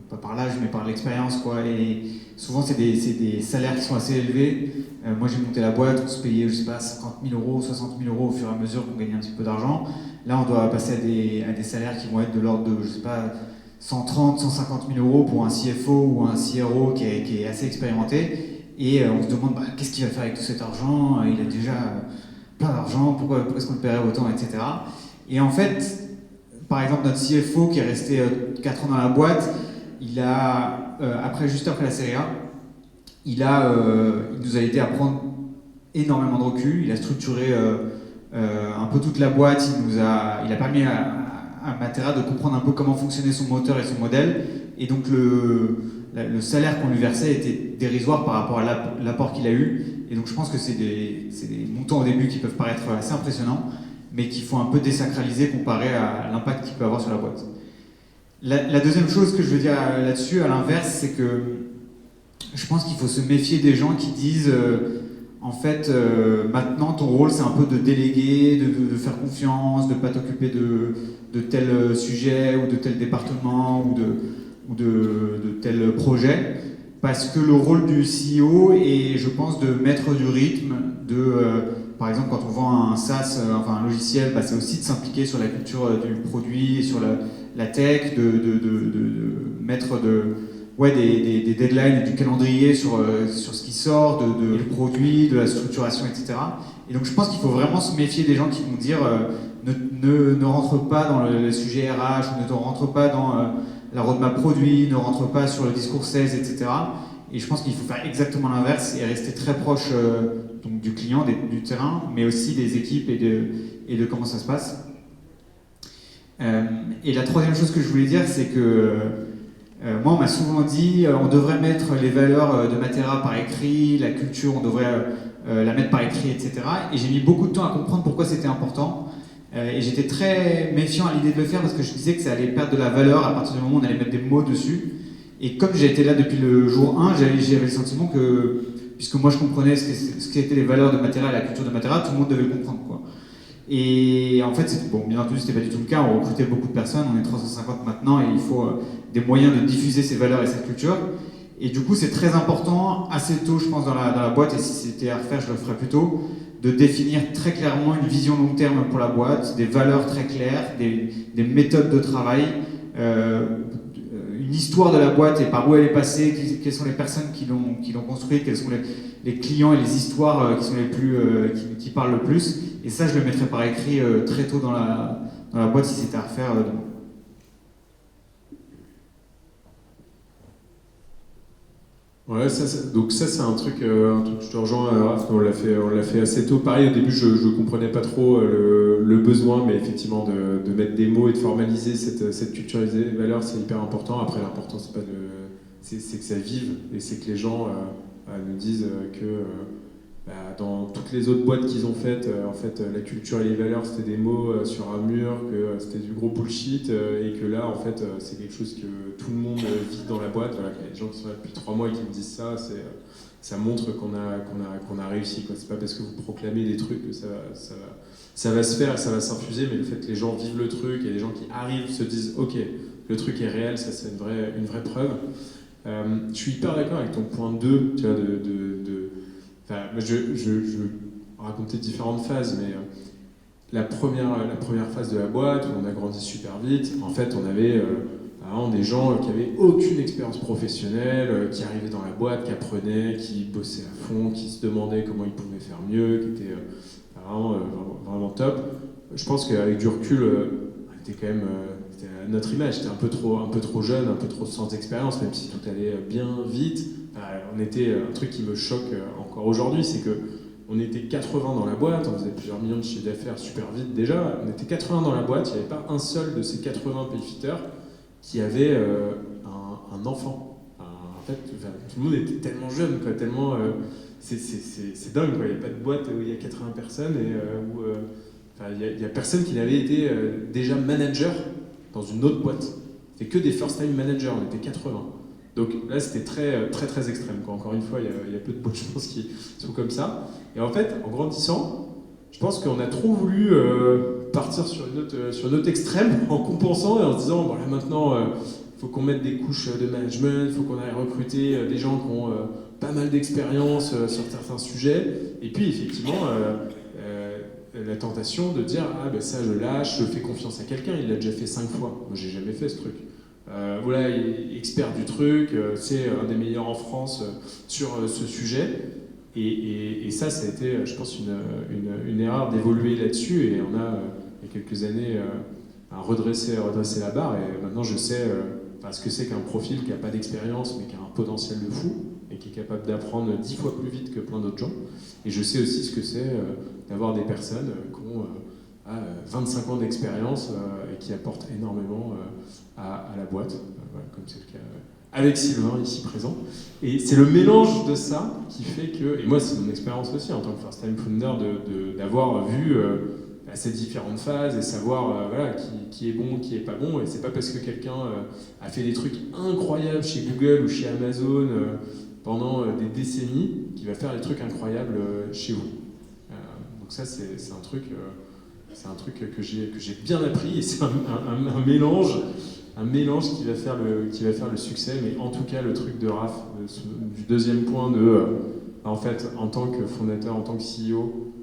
pas par l'âge, mais par l'expérience, quoi. Et souvent, c'est des salaires qui sont assez élevés. Moi, j'ai monté la boîte, on se payait, je sais pas, 50 000 euros, 60 000 euros au fur et à mesure qu'on gagnait un petit peu d'argent. Là, on doit passer à des salaires qui vont être de l'ordre de, je sais pas, 130, 150 000 euros pour un CFO ou un CRO qui est assez expérimenté. Et on se demande qu'est-ce qu'il va faire avec tout cet argent, il a déjà plein d'argent, pourquoi est-ce qu'on le paierait autant, etc. Et en fait, par exemple, notre CFO qui est resté 4 ans dans la boîte, il a, juste après la série A, il nous a aidé à prendre énormément de recul, il a structuré un peu toute la boîte, il a permis à Matera de comprendre un peu comment fonctionnait son moteur et son modèle, et donc le salaire qu'on lui versait était dérisoire par rapport à l'apport qu'il a eu, et donc je pense que c'est des montants au début qui peuvent paraître assez impressionnants, mais qu'il faut un peu désacraliser comparé à l'impact qu'il peut avoir sur la boîte. La deuxième chose que je veux dire là-dessus, à l'inverse, c'est que je pense qu'il faut se méfier des gens qui disent en fait, maintenant ton rôle c'est un peu de déléguer, de faire confiance, de ne pas t'occuper de tel sujet ou de tel département ou de tel projet, parce que le rôle du CEO est, je pense, de mettre du rythme, par exemple quand on vend un SaaS, un logiciel, c'est aussi de s'impliquer sur la culture du produit, sur la tech, de mettre des deadlines et du calendrier sur ce qui sort, du produit, de la structuration, etc. Et donc je pense qu'il faut vraiment se méfier des gens qui vont dire ne rentre pas dans le sujet RH, ne rentre pas dans la roadmap produit, ne rentre pas sur le discours sales, etc. Et je pense qu'il faut faire exactement l'inverse et rester très proche donc du client, du terrain, mais aussi des équipes et de comment ça se passe. Et la troisième chose que je voulais dire, c'est que moi, on m'a souvent dit on devrait mettre les valeurs de Matera par écrit, la culture, on devrait la mettre par écrit, etc. Et j'ai mis beaucoup de temps à comprendre pourquoi c'était important. Et j'étais très méfiant à l'idée de le faire parce que je disais que ça allait perdre de la valeur à partir du moment où on allait mettre des mots dessus. Et comme j'ai été là depuis le jour 1, j'avais le sentiment que, puisque moi je comprenais ce qu'étaient les valeurs de Matera et la culture de Matera, tout le monde devait le comprendre, quoi. Et en fait, bien entendu, c'était pas du tout le cas. On recrutait beaucoup de personnes, on est 350 maintenant, et il faut des moyens de diffuser ces valeurs et cette culture. Et du coup, c'est très important, assez tôt, je pense, dans la boîte, et si c'était à refaire, je le ferais plus tôt, de définir très clairement une vision long terme pour la boîte, des valeurs très claires, des méthodes de travail, une histoire de la boîte et par où elle est passée, quelles sont les personnes qui l'ont construite, quels sont les clients et les histoires qui sont les plus qui parlent le plus. Et ça, je le mettrais par écrit très tôt dans la boîte si c'était à refaire demain. Ouais, donc ça c'est un truc je te rejoins, Raph, on l'a fait assez tôt. Pareil, au début je comprenais pas trop le besoin, mais effectivement de mettre des mots et de formaliser cette culture et des valeurs, c'est hyper important. Après, l'important c'est que ça vive et c'est que les gens nous disent que dans toutes les autres boîtes qu'ils ont faites, en fait, la culture et les valeurs c'était des mots sur un mur, que c'était du gros bullshit, et que là en fait c'est quelque chose que tout le monde vit dans la boîte. Voilà, il y a des gens qui sont là depuis 3 mois et qui me disent ça montre qu'on a réussi, quoi. C'est pas parce que vous proclamez des trucs que ça va se faire et ça va s'infuser, mais le fait que les gens vivent le truc et les gens qui arrivent se disent ok, le truc est réel, ça c'est une vraie preuve. Je suis hyper d'accord avec ton point 2, tu vois, enfin, je racontais différentes phases, mais la première phase de la boîte, où on a grandi super vite, en fait, on avait vraiment des gens qui n'avaient aucune expérience professionnelle, qui arrivaient dans la boîte, qui apprenaient, qui bossaient à fond, qui se demandaient comment ils pouvaient faire mieux, qui étaient vraiment top. Je pense qu'avec du recul, on était quand même... à notre image, c'était un peu trop jeune, un peu trop sans expérience, même si tout allait bien vite. On était, un truc qui me choque encore aujourd'hui, c'est que on était 80 dans la boîte, on faisait plusieurs millions de chiffres d'affaires super vite déjà. On était 80 dans la boîte, il n'y avait pas un seul de ces 80 payfitters qui avait un enfant. En fait, tout le monde était tellement jeune, quoi, tellement... c'est dingue, quoi. Il n'y a pas de boîte où il y a 80 personnes et où il n'y a personne qui n'avait été déjà manager dans une autre boîte. C'était que des first-time managers, on était 80. Donc là, c'était très extrême, quoi. Encore une fois, il y a peu de boîtes, je pense, qui sont comme ça. Et en fait, en grandissant, je pense qu'on a trop voulu partir sur une autre extrême en compensant et en se disant, bon là maintenant, il faut qu'on mette des couches de management, il faut qu'on aille recruter des gens qui ont pas mal d'expérience sur certains sujets. Et puis effectivement, la tentation de dire « Ah ben ça je lâche, je fais confiance à quelqu'un, il l'a déjà fait 5 fois. Moi j'ai jamais fait ce truc. Voilà, il est expert du truc, c'est un des meilleurs en France sur ce sujet. » Et ça a été, je pense, une erreur d'évoluer là-dessus. Et on a, il y a quelques années, redressé la barre. Et maintenant je sais ce que c'est qu'un profil qui n'a pas d'expérience, mais qui a un potentiel de fou, et qui est capable d'apprendre 10 fois plus vite que plein d'autres gens. Et je sais aussi ce que c'est d'avoir des personnes qui ont 25 ans d'expérience et qui apportent énormément à la boîte, voilà, comme c'est le cas avec Sylvain ici présent. Et c'est le mélange de ça qui fait que, et moi c'est mon expérience aussi en tant que first-time founder, d'avoir vu ces différentes phases et savoir voilà, qui est bon, qui est pas bon. Et c'est pas parce que quelqu'un a fait des trucs incroyables chez Google ou chez Amazon pendant des décennies qu'il va faire des trucs incroyables chez vous. Donc ça c'est un truc que j'ai bien appris, et c'est un mélange qui va faire le succès. Mais en tout cas, le truc de Raph, du deuxième point en fait, en tant que fondateur, en tant que CEO,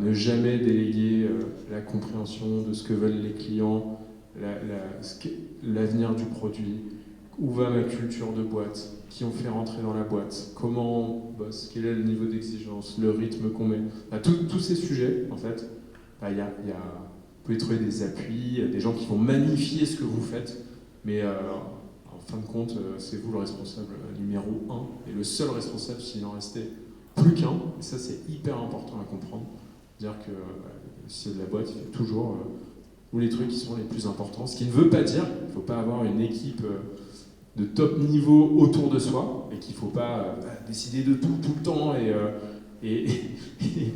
ne jamais déléguer la compréhension de ce que veulent les clients, l'avenir du produit, où va ma culture de boîte, qui on fait rentrer dans la boîte, comment on bosse, quel est le niveau d'exigence, le rythme qu'on met. Tous ces sujets, en fait, vous pouvez trouver des appuis, des gens qui vont magnifier ce que vous faites, mais en fin de compte, c'est vous le responsable numéro 1, et le seul responsable s'il en restait plus qu'un. Et ça, c'est hyper important à comprendre. Dire que le CEO de la boîte, il fait toujours tous les trucs qui sont les plus importants. Ce qui ne veut pas dire qu'il ne faut pas avoir une équipe de top niveau autour de soi, et qu'il ne faut pas décider de tout le temps et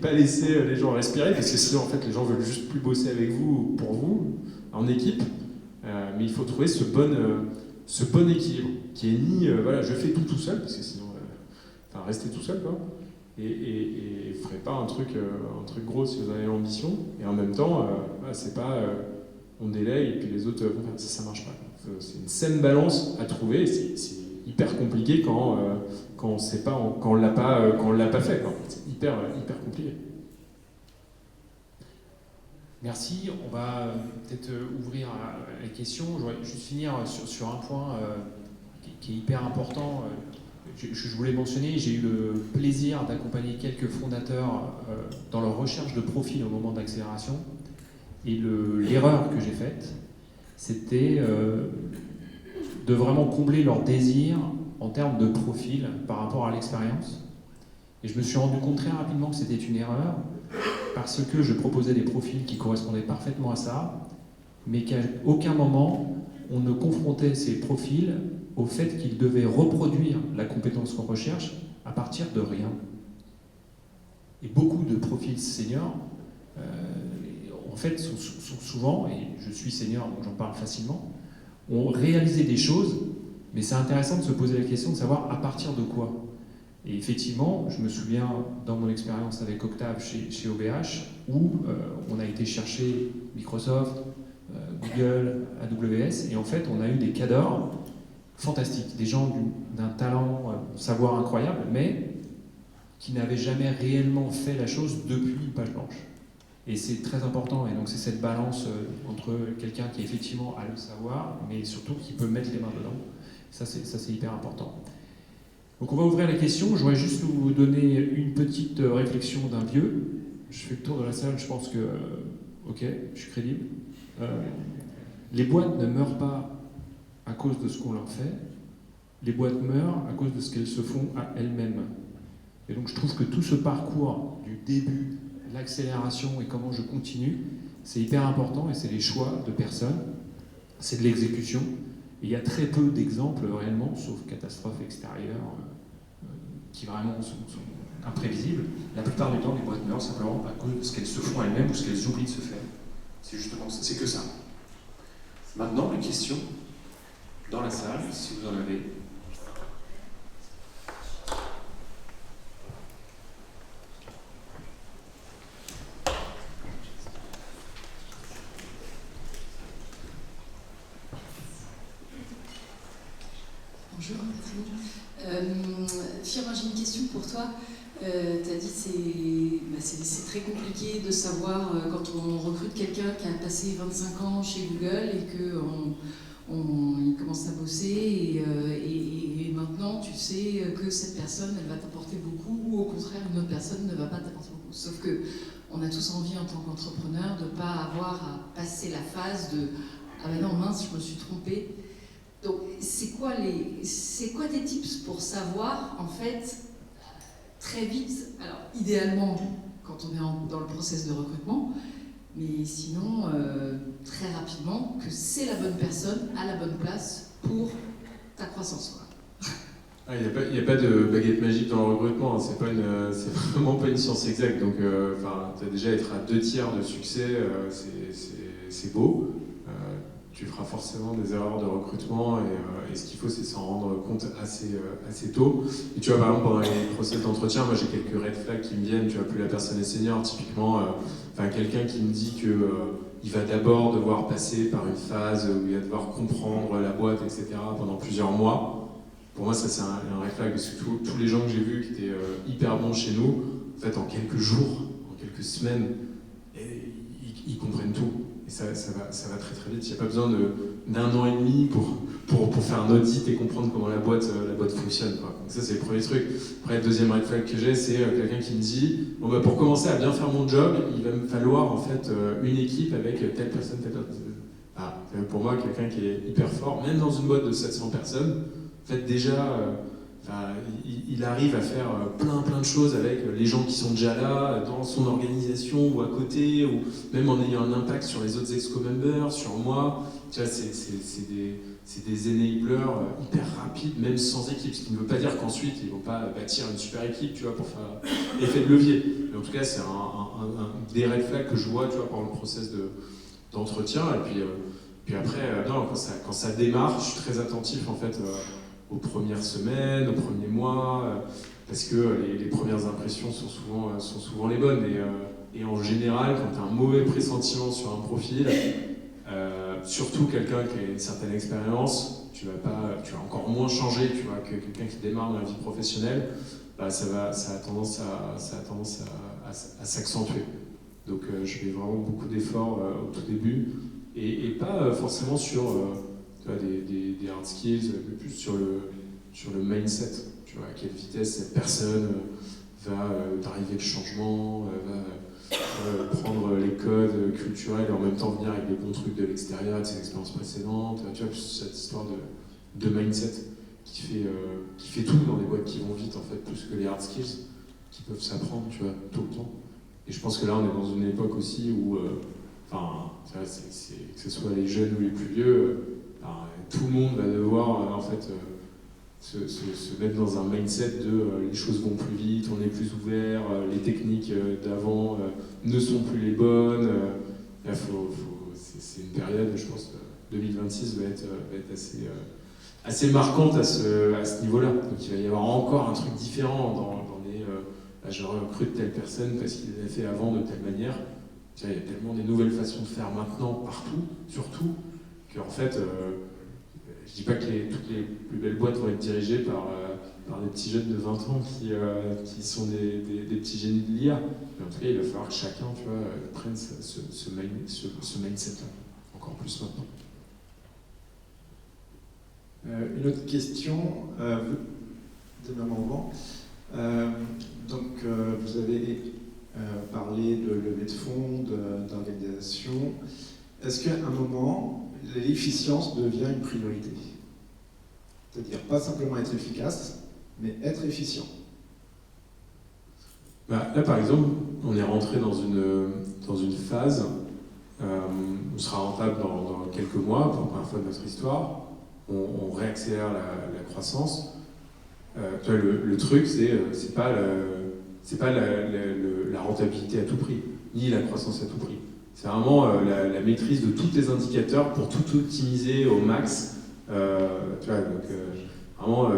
pas laisser les gens respirer, parce que sinon en fait les gens veulent juste plus bosser avec vous, pour vous, en équipe. Mais il faut trouver ce bon équilibre, qui est ni voilà, je fais tout seul, parce que sinon restez tout seul, quoi, et vous ferez pas un truc gros si vous avez l'ambition, et en même temps c'est pas on délègue et puis les autres vont faire, ça marche pas. C'est une saine balance à trouver. C'est hyper compliqué quand on sait pas, quand on l'a pas fait, quoi. C'est hyper compliqué. Merci. On va peut-être ouvrir la question. Je voudrais juste finir sur un point qui est hyper important. Je voulais mentionner, j'ai eu le plaisir d'accompagner quelques fondateurs dans leur recherche de profil au moment d'accélération. Et l'erreur que j'ai faite, c'était de vraiment combler leur désir en termes de profil par rapport à l'expérience. Et je me suis rendu compte très rapidement que c'était une erreur, parce que je proposais des profils qui correspondaient parfaitement à ça, mais qu'à aucun moment on ne confrontait ces profils au fait qu'ils devaient reproduire la compétence qu'on recherche à partir de rien. Et beaucoup de profils seniors en fait sont souvent, et je suis senior donc j'en parle facilement, ont réalisé des choses, mais c'est intéressant de se poser la question de savoir à partir de quoi. Et effectivement, je me souviens dans mon expérience avec Octave chez OVH, où on a été chercher Microsoft, Google, AWS, et en fait on a eu des cadres fantastiques, des gens d'un talent, savoir incroyable, mais qui n'avaient jamais réellement fait la chose depuis une page blanche. Et c'est très important, et donc c'est cette balance entre quelqu'un qui effectivement a le savoir, mais surtout qui peut mettre les mains dedans. Ça c'est hyper important. Donc on va ouvrir la question. Je voudrais juste vous donner une petite réflexion d'un vieux. Je fais le tour de la salle, je pense que, ok, je suis crédible. Les boîtes ne meurent pas à cause de ce qu'on leur fait. Les boîtes meurent à cause de ce qu'elles se font à elles-mêmes. Et donc je trouve que tout ce parcours du début, l'accélération et comment je continue, c'est hyper important et c'est les choix de personnes, c'est de l'exécution. Et il y a très peu d'exemples réellement, sauf catastrophes extérieures qui vraiment sont imprévisibles. La plupart du temps, les boîtes meurent simplement à cause de ce qu'elles se font elles-mêmes ou ce qu'elles oublient de se faire. C'est justement ça, c'est que ça. Maintenant, les questions dans la salle, si vous en avez. Bonjour, Firmin, j'ai une question pour toi. Tu as dit que c'est très compliqué de savoir quand on recrute quelqu'un qui a passé 25 ans chez Google et qu'il commence à bosser et maintenant tu sais que cette personne elle va t'apporter beaucoup ou au contraire une autre personne ne va pas t'apporter beaucoup. Sauf que on a tous envie en tant qu'entrepreneur de ne pas avoir à passer la phase de « Ah ben non, mince, je me suis trompée ». Donc, c'est quoi tes tips pour savoir, en fait, très vite, alors idéalement, quand on est dans le process de recrutement, mais sinon, très rapidement, que c'est la bonne personne à la bonne place pour ta croissance, quoi. Il n'y a pas de baguette magique dans le recrutement, hein. C'est vraiment pas une science exacte. Donc, déjà être à 2/3 de succès, c'est beau. Tu feras forcément des erreurs de recrutement et ce qu'il faut c'est s'en rendre compte assez tôt. Et tu vois par exemple pendant les process d'entretien, moi j'ai quelques red flags qui me viennent, tu vois plus la personne est senior, typiquement quelqu'un qui me dit que il va d'abord devoir passer par une phase où il va devoir comprendre la boîte, etc. pendant plusieurs mois. Pour moi ça c'est un red flag parce que tous les gens que j'ai vus qui étaient hyper bons chez nous, en fait en quelques jours, en quelques semaines, ils comprennent tout. Et ça va très très vite. Il n'y a pas besoin d'un an et demi pour faire un audit et comprendre comment la boîte fonctionne, quoi. Donc ça c'est le premier truc. Après le deuxième red flag que j'ai, c'est quelqu'un qui me dit bon, bah, pour commencer à bien faire mon job, il va me falloir en fait une équipe avec telle personne, telle personne. Ah, pour moi, quelqu'un qui est hyper fort, même dans une boîte de 700 personnes, en fait déjà il arrive à faire plein de choses avec les gens qui sont déjà là, dans son organisation ou à côté, ou même en ayant un impact sur les autres exco-members, sur moi. Tu vois, c'est des enablers hyper rapides, même sans équipe, ce qui ne veut pas dire qu'ensuite ils ne vont pas bâtir une super équipe, tu vois, pour faire effet de levier. Mais en tout cas, c'est des red flags que je vois, tu vois, pendant le process d'entretien. Et puis après, quand ça démarre, je suis très attentif en fait aux premières semaines, aux premiers mois, parce que les premières impressions sont souvent les bonnes. Et en général, quand tu as un mauvais pressentiment sur un profil, surtout quelqu'un qui a une certaine expérience, tu vas encore moins changer, tu vois, que quelqu'un qui démarre dans la vie professionnelle, bah, ça a tendance à s'accentuer. Donc je fais vraiment beaucoup d'efforts au tout début, et pas forcément sur des hard skills, mais plus sur le mindset, tu vois, à quelle vitesse cette personne va driver le changement, va prendre les codes culturels et en même temps venir avec des bons trucs de l'extérieur, de ses expériences précédentes, tu vois, cette histoire de mindset qui fait tout dans les boîtes qui vont vite, en fait, plus que les hard skills qui peuvent s'apprendre, tu vois, tout le temps. Et je pense que là, on est dans une époque aussi où, que ce soit les jeunes ou les plus vieux, tout le monde va devoir en fait se mettre dans un mindset de les choses vont plus vite, on est plus ouvert, les techniques d'avant ne sont plus les bonnes. C'est une période, je pense, 2026 va être assez marquante à ce niveau-là. Donc il va y avoir encore un truc différent dans les je recrute telle personne parce qu'il l'a fait avant de telle manière. Il y a tellement des nouvelles façons de faire maintenant, partout, surtout, qu'en fait, je dis pas que toutes les plus belles boîtes vont être dirigées par des petits jeunes de 20 ans qui sont des petits génies de l'IA. Mais en tout cas, il va falloir que chacun, tu vois, prenne ce mindset-là, encore plus maintenant. Une autre question de maman Vent. Donc, vous avez parlé de levée de fonds, d'organisation. Est-ce qu'à un moment, l'efficience devient une priorité? C'est-à-dire pas simplement être efficace, mais être efficient. Là, par exemple, on est rentré dans une phase, on sera rentable dans quelques mois, pour la première fois de notre histoire, on réaccélère la croissance. Tu vois, le truc, c'est pas la rentabilité à tout prix, ni la croissance à tout prix. C'est vraiment la maîtrise de tous tes indicateurs pour tout optimiser au max. Tu vois, donc, vraiment,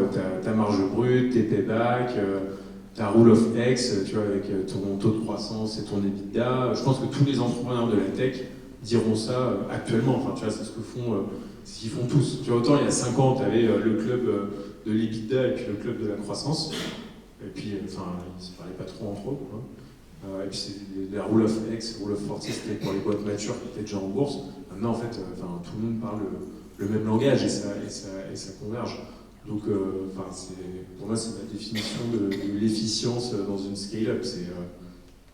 ta marge brute, tes paybacks, ta rule of X, tu vois, avec ton taux de croissance et ton EBITDA. Je pense que tous les entrepreneurs de la tech diront ça actuellement. Enfin, tu vois, c'est ce qu'ils font tous. Tu vois, autant il y a 5 ans, tu avais le club de l'EBITDA et puis le club de la croissance. Et puis, enfin, ils ne se parlaient pas trop entre eux. Hein. Et puis, c'est la rule of X, rule of 40, c'était pour les boîtes matures qui étaient déjà en bourse. Maintenant, en fait, tout le monde parle le même langage et ça converge. Donc, pour moi, c'est la définition de l'efficience dans une scale-up.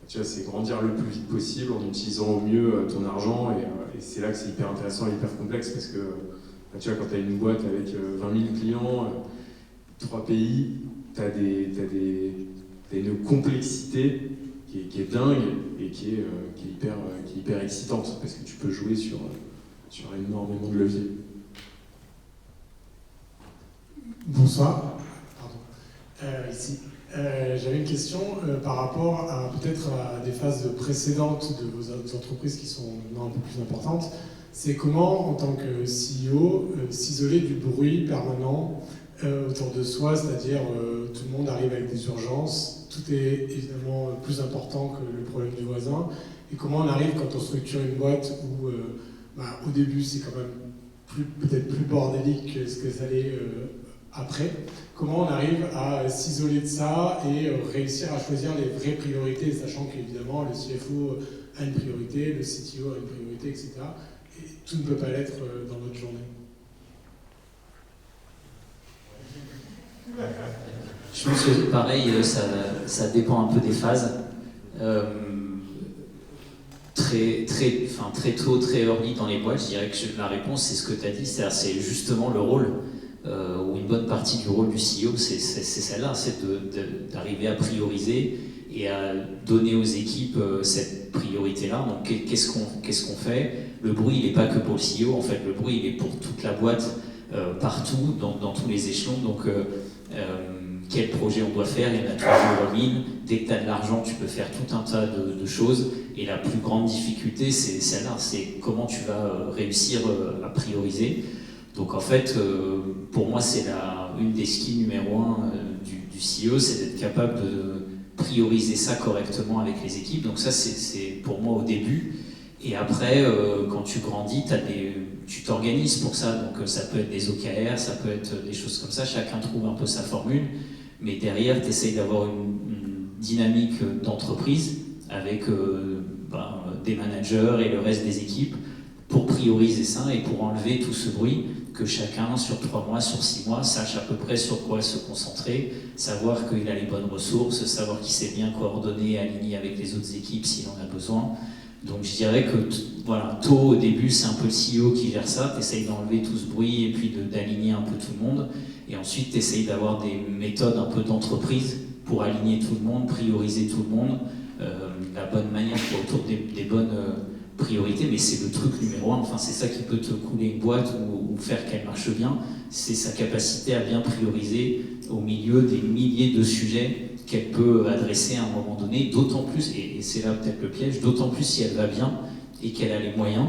C'est grandir le plus vite possible en utilisant au mieux ton argent. Et c'est là que c'est hyper intéressant et hyper complexe parce que tu vois, quand tu as une boîte avec 20 000 clients, 3 pays, tu as une complexité qui est dingue et qui est hyper excitante parce que tu peux jouer sur énormément de leviers. Bonsoir. Pardon. Ici. J'avais une question par rapport à peut-être à des phases précédentes de vos entreprises qui sont maintenant un peu plus importantes. C'est comment, en tant que CEO, s'isoler du bruit permanent autour de soi, c'est-à-dire tout le monde arrive avec des urgences, tout est évidemment plus important que le problème du voisin. Et comment on arrive quand on structure une boîte où au début c'est quand même peut-être plus bordélique que ce que ça l'est après, comment on arrive à s'isoler de ça et réussir à choisir les vraies priorités, sachant qu'évidemment le CFO a une priorité, le CTO a une priorité, etc. Et tout ne peut pas l'être dans votre journée. Je pense que pareil, ça dépend un peu des phases. Très tôt, très early dans les boîtes, je dirais que la réponse c'est ce que tu as dit, c'est justement le rôle. Ou une bonne partie du rôle du CEO, c'est celle-là, c'est d'arriver à prioriser et à donner aux équipes cette priorité-là. Donc qu'est-ce qu'on fait? Le bruit, il n'est pas que pour le CEO, en fait, le bruit, il est pour toute la boîte, partout, dans tous les échelons. Donc quel projet on doit faire? Il y en a toujours 1000. Dès que tu as de l'argent, tu peux faire tout un tas de choses. Et la plus grande difficulté, c'est celle-là, c'est comment tu vas réussir à prioriser. Donc en fait, pour moi, c'est une des skills numéro 1 du CEO, c'est d'être capable de prioriser ça correctement avec les équipes. Donc ça, c'est pour moi au début. Et après, quand tu grandis, tu t'organises pour ça. Donc ça peut être des OKR, ça peut être des choses comme ça. Chacun trouve un peu sa formule. Mais derrière, tu essayes d'avoir une dynamique d'entreprise avec des managers et le reste des équipes pour prioriser ça et pour enlever tout ce bruit, que chacun, sur 3 mois, sur 6 mois, sache à peu près sur quoi se concentrer, savoir qu'il a les bonnes ressources, savoir qu'il s'est bien coordonné, aligné avec les autres équipes s'il en a besoin. Donc je dirais que tôt au début, c'est un peu le CEO qui gère ça, tu essayes d'enlever tout ce bruit et puis d'aligner un peu tout le monde. Et ensuite, tu essayes d'avoir des méthodes un peu d'entreprise pour aligner tout le monde, prioriser tout le monde, la bonne manière autour des bonnes priorités, mais c'est le truc numéro 1. Enfin, c'est ça qui peut te couler une boîte ou faire qu'elle marche bien, c'est sa capacité à bien prioriser au milieu des milliers de sujets qu'elle peut adresser à un moment donné, d'autant plus, et c'est là peut-être le piège, d'autant plus si elle va bien et qu'elle a les moyens,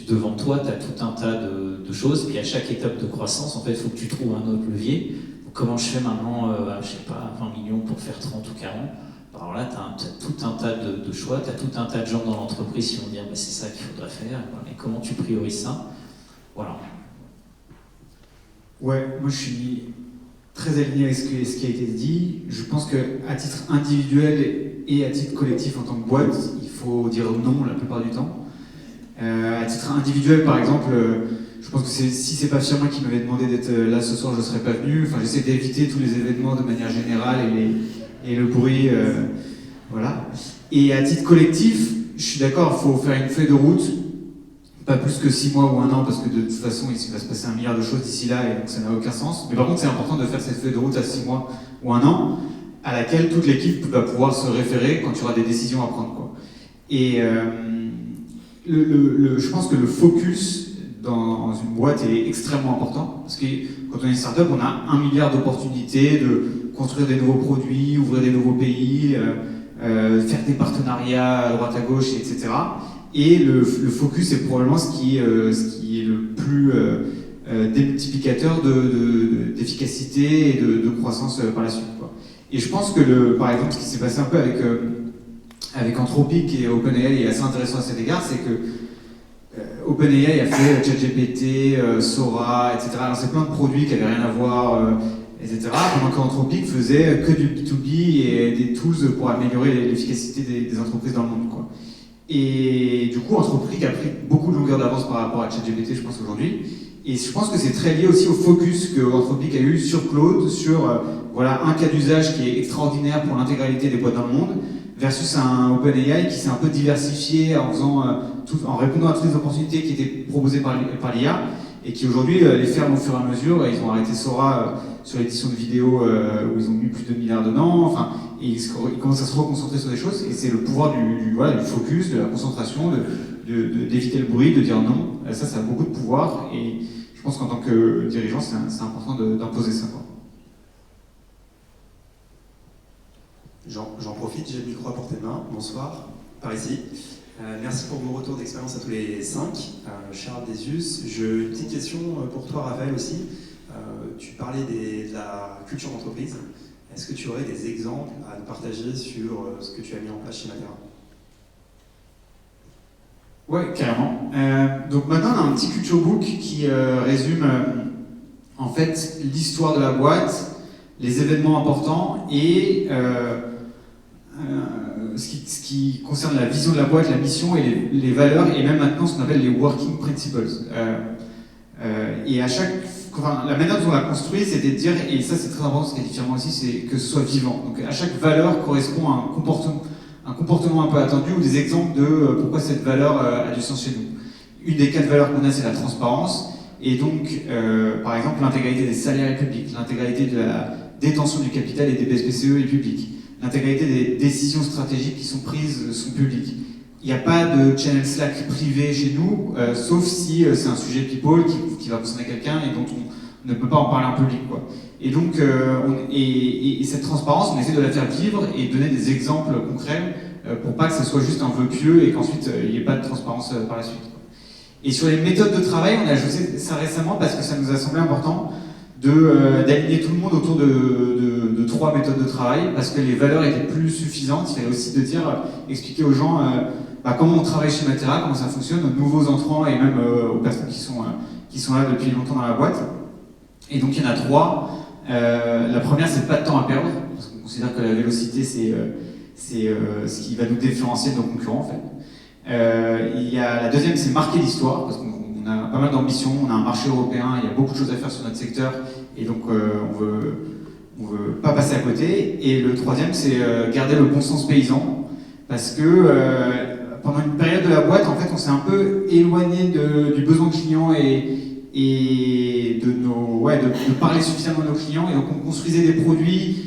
devant toi, tu as tout un tas de choses, puis à chaque étape de croissance, en fait, il faut que tu trouves un autre levier. Comment je fais maintenant, je sais pas, 20 millions pour faire 30 ou 40? Alors là, tu as tout un tas de choix, tu as tout un tas de gens dans l'entreprise qui vont dire c'est ça qu'il faudrait faire, et comment tu priorises ça? Voilà. Ouais, moi je suis très aligné avec ce qui a été dit. Je pense qu'à titre individuel et à titre collectif en tant que boîte, il faut dire non la plupart du temps. À titre individuel, par exemple, je pense que si c'est pas Firmin qui m'avait demandé d'être là ce soir, je serais pas venu. Enfin, j'essaie d'éviter tous les événements de manière générale et le bruit, voilà. Et à titre collectif, je suis d'accord, il faut faire une feuille de route, pas plus que 6 mois ou 1 an, parce que de toute façon, il va se passer 1 milliard de choses d'ici là, et donc ça n'a aucun sens. Mais par contre, c'est important de faire cette feuille de route à 6 mois ou 1 an, à laquelle toute l'équipe va pouvoir se référer quand il y aura des décisions à prendre, quoi. Et je pense que le focus dans une boîte est extrêmement important, parce que quand on est une start-up, on a 1 milliard d'opportunités de construire des nouveaux produits, ouvrir des nouveaux pays, faire des partenariats à droite à gauche, etc. Et le focus est probablement ce qui est le plus démultiplicateur d'efficacité et de croissance par la suite, quoi. Et je pense que, par exemple, ce qui s'est passé un peu avec Anthropic et OpenAI est assez intéressant à cet égard, c'est que OpenAI a fait ChatGPT, Sora, etc. Alors c'est plein de produits qui n'avaient rien à voir, etc. Pendant qu'Anthropic faisait que du B2B et des tools pour améliorer l'efficacité des entreprises dans le monde, quoi. Et du coup, Anthropic a pris beaucoup de longueur d'avance par rapport à ChatGPT, je pense, aujourd'hui. Et je pense que c'est très lié aussi au focus que Anthropic a eu sur Claude, sur voilà, un cas d'usage qui est extraordinaire pour l'intégralité des boîtes dans le monde, versus un OpenAI qui s'est un peu diversifié en répondant à toutes les opportunités qui étaient proposées par l'IA, et qui aujourd'hui les ferment au fur et à mesure. Ils ont arrêté Sora sur l'édition de vidéos où ils ont mis plus de 2 milliards dedans. Enfin, et ils commencent à se reconcentrer sur des choses, et c'est le pouvoir du focus, de la concentration, d'éviter le bruit, de dire non. Ça a beaucoup de pouvoir, et je pense qu'en tant que dirigeant, c'est important d'imposer ça, quoi. J'en profite, j'ai le micro à portée de main. Bonsoir, par ici. Merci pour vos retours d'expérience à tous les 5. Charles Désius, une petite question pour toi, Raphaël, aussi. Tu parlais de la culture d'entreprise. Est-ce que tu aurais des exemples à nous partager sur ce que tu as mis en place chez Matera? Ouais, carrément. Donc maintenant, on a un petit culture book qui résume en fait l'histoire de la boîte, les événements importants et ce qui concerne la vision de la boîte, la mission et les valeurs, et même maintenant ce qu'on appelle les working principles. Et la manière dont on l'a construit, c'était de dire, et ça c'est très important, ce qui est différent aussi, c'est que ce soit vivant. Donc à chaque valeur correspond à un comportement un peu attendu, ou des exemples de pourquoi cette valeur a du sens chez nous. Une des 4 valeurs qu'on a, c'est la transparence, et donc par exemple l'intégralité des salaires est publique, l'intégralité de la détention du capital et des BSPCE est publique. L'intégralité des décisions stratégiques qui sont prises sont publiques. Il n'y a pas de channel Slack privé chez nous, sauf si c'est un sujet people qui va concerner quelqu'un et dont on ne peut pas en parler en public, quoi. Et donc, et cette transparence, on essaie de la faire vivre et donner des exemples concrets pour pas que ce soit juste un vœu pieux et qu'ensuite il n'y ait pas de transparence par la suite, quoi. Et sur les méthodes de travail, on a ajouté ça récemment parce que ça nous a semblé important d'aligner tout le monde autour de 3 méthodes de travail, parce que les valeurs étaient plus suffisantes. Il fallait aussi expliquer aux gens comment on travaille chez Matera, comment ça fonctionne, aux nouveaux entrants et même aux personnes qui sont là depuis longtemps dans la boîte. Et donc il y en a 3. La première, c'est pas de temps à perdre, parce qu'on considère que la vélocité, c'est ce qui va nous différencier de nos concurrents, en fait. La deuxième, c'est marquer l'histoire, parce qu'on a pas mal d'ambition, on a un marché européen, il y a beaucoup de choses à faire sur notre secteur, et donc on veut pas passer à côté. Et le troisième, c'est garder le bon sens paysan, parce que pendant une période de la boîte, en fait, on s'est un peu éloigné du besoin client et de parler suffisamment de nos clients, et donc on construisait des produits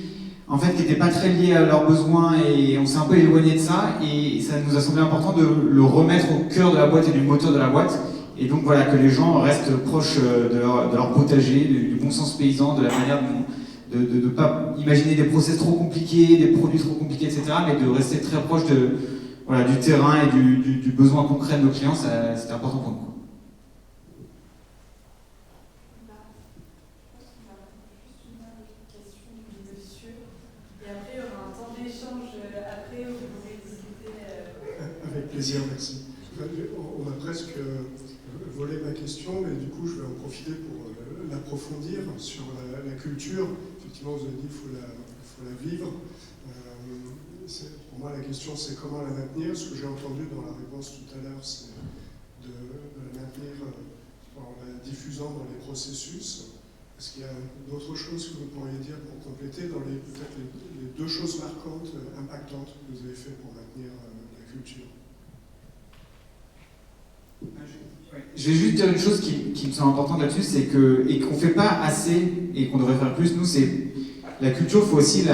en fait qui n'étaient pas très liés à leurs besoins, et on s'est un peu éloigné de ça, et ça nous a semblé important de le remettre au cœur de la boîte et du moteur de la boîte. Et donc voilà, que les gens restent proches de leur potager, du bon sens paysan, de la manière de ne pas imaginer des process trop compliqués, des produits trop compliqués, etc., mais de rester très proche du terrain et du besoin concret de nos clients. C'était important pour nous. Avec plaisir, merci. On a presque volé ma question, mais du coup, je vais en profiter pour l'approfondir sur la culture. Effectivement, vous avez dit qu'il faut la vivre. Pour moi, la question, c'est comment la maintenir. Ce que j'ai entendu dans la réponse tout à l'heure, c'est de la maintenir en la diffusant dans les processus. Est-ce qu'il y a d'autres choses que vous pourriez dire pour compléter dans peut-être les deux choses marquantes, impactantes que vous avez fait pour maintenir la culture? Je vais juste dire une chose qui me semble importante là-dessus, c'est que, et qu'on ne fait pas assez, et qu'on devrait faire plus, nous, c'est la culture, il faut aussi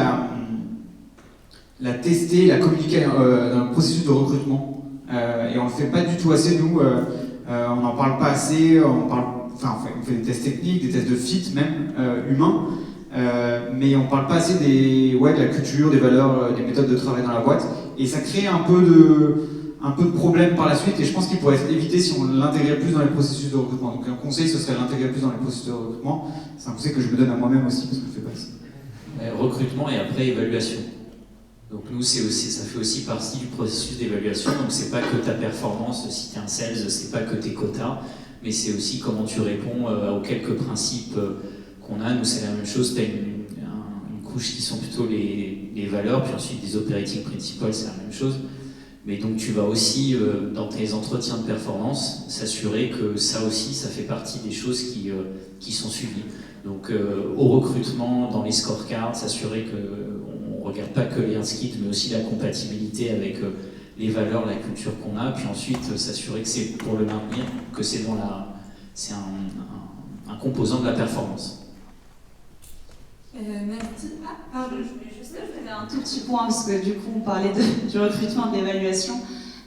la tester, la communiquer dans le processus de recrutement. Et on ne le fait pas du tout assez, nous, on n'en parle pas assez, on fait des tests techniques, des tests de fit même, humains, mais on ne parle pas assez de la culture, des valeurs, des méthodes de travail dans la boîte, et ça crée un peu de problème par la suite, et je pense qu'il pourrait être évité si on l'intégrait plus dans les processus de recrutement. Donc un conseil, ce serait l'intégrer plus dans les processus de recrutement. C'est un conseil que je me donne à moi-même aussi, parce que je ne le fais pas assez. Recrutement et après évaluation. Donc nous, ça fait aussi partie du processus d'évaluation. Donc c'est pas que ta performance, si tu es un sales, c'est pas que tes quotas, mais c'est aussi comment tu réponds aux quelques principes qu'on a. Nous, c'est la même chose. Tu as une couche qui sont plutôt les valeurs, puis ensuite des operating principles, c'est la même chose. Mais donc tu vas aussi, dans tes entretiens de performance, s'assurer que ça aussi, ça fait partie des choses qui sont suivies. Donc au recrutement, dans les scorecards, s'assurer qu'on ne regarde pas que les hard skills, mais aussi la compatibilité avec les valeurs, la culture qu'on a, puis ensuite s'assurer que c'est pour le maintenir, que c'est un composant de la performance. Merci. Pardon, je voulais juste ajouter un tout petit point, parce que du coup on parlait du recrutement et de l'évaluation.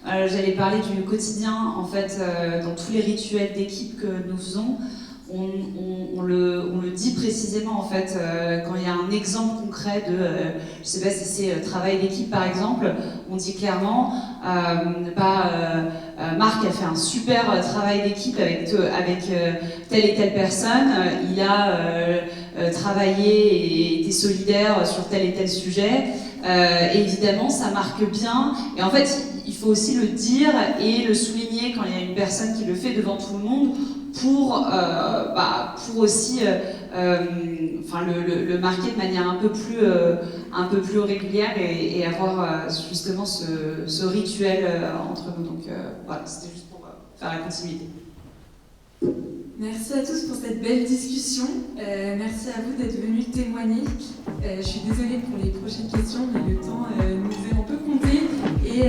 J'allais parler du quotidien, en fait, dans tous les rituels d'équipe que nous faisons. On le dit précisément, en fait, quand il y a un exemple concret de, je ne sais pas si c'est travail d'équipe par exemple, on dit clairement, Marc a fait un super travail d'équipe avec telle et telle personne, il a travaillé et été solidaire sur tel et tel sujet, et évidemment ça marque bien, et en fait il faut aussi le dire et le souligner quand il y a une personne qui le fait devant tout le monde, pour aussi le marquer de manière un peu plus régulière et avoir justement ce rituel entre nous. Donc voilà, c'était juste pour faire la continuité. Merci à tous pour cette belle discussion. Merci à vous d'être venus témoigner. Je suis désolée pour les prochaines questions, mais le temps nous est un peu compté et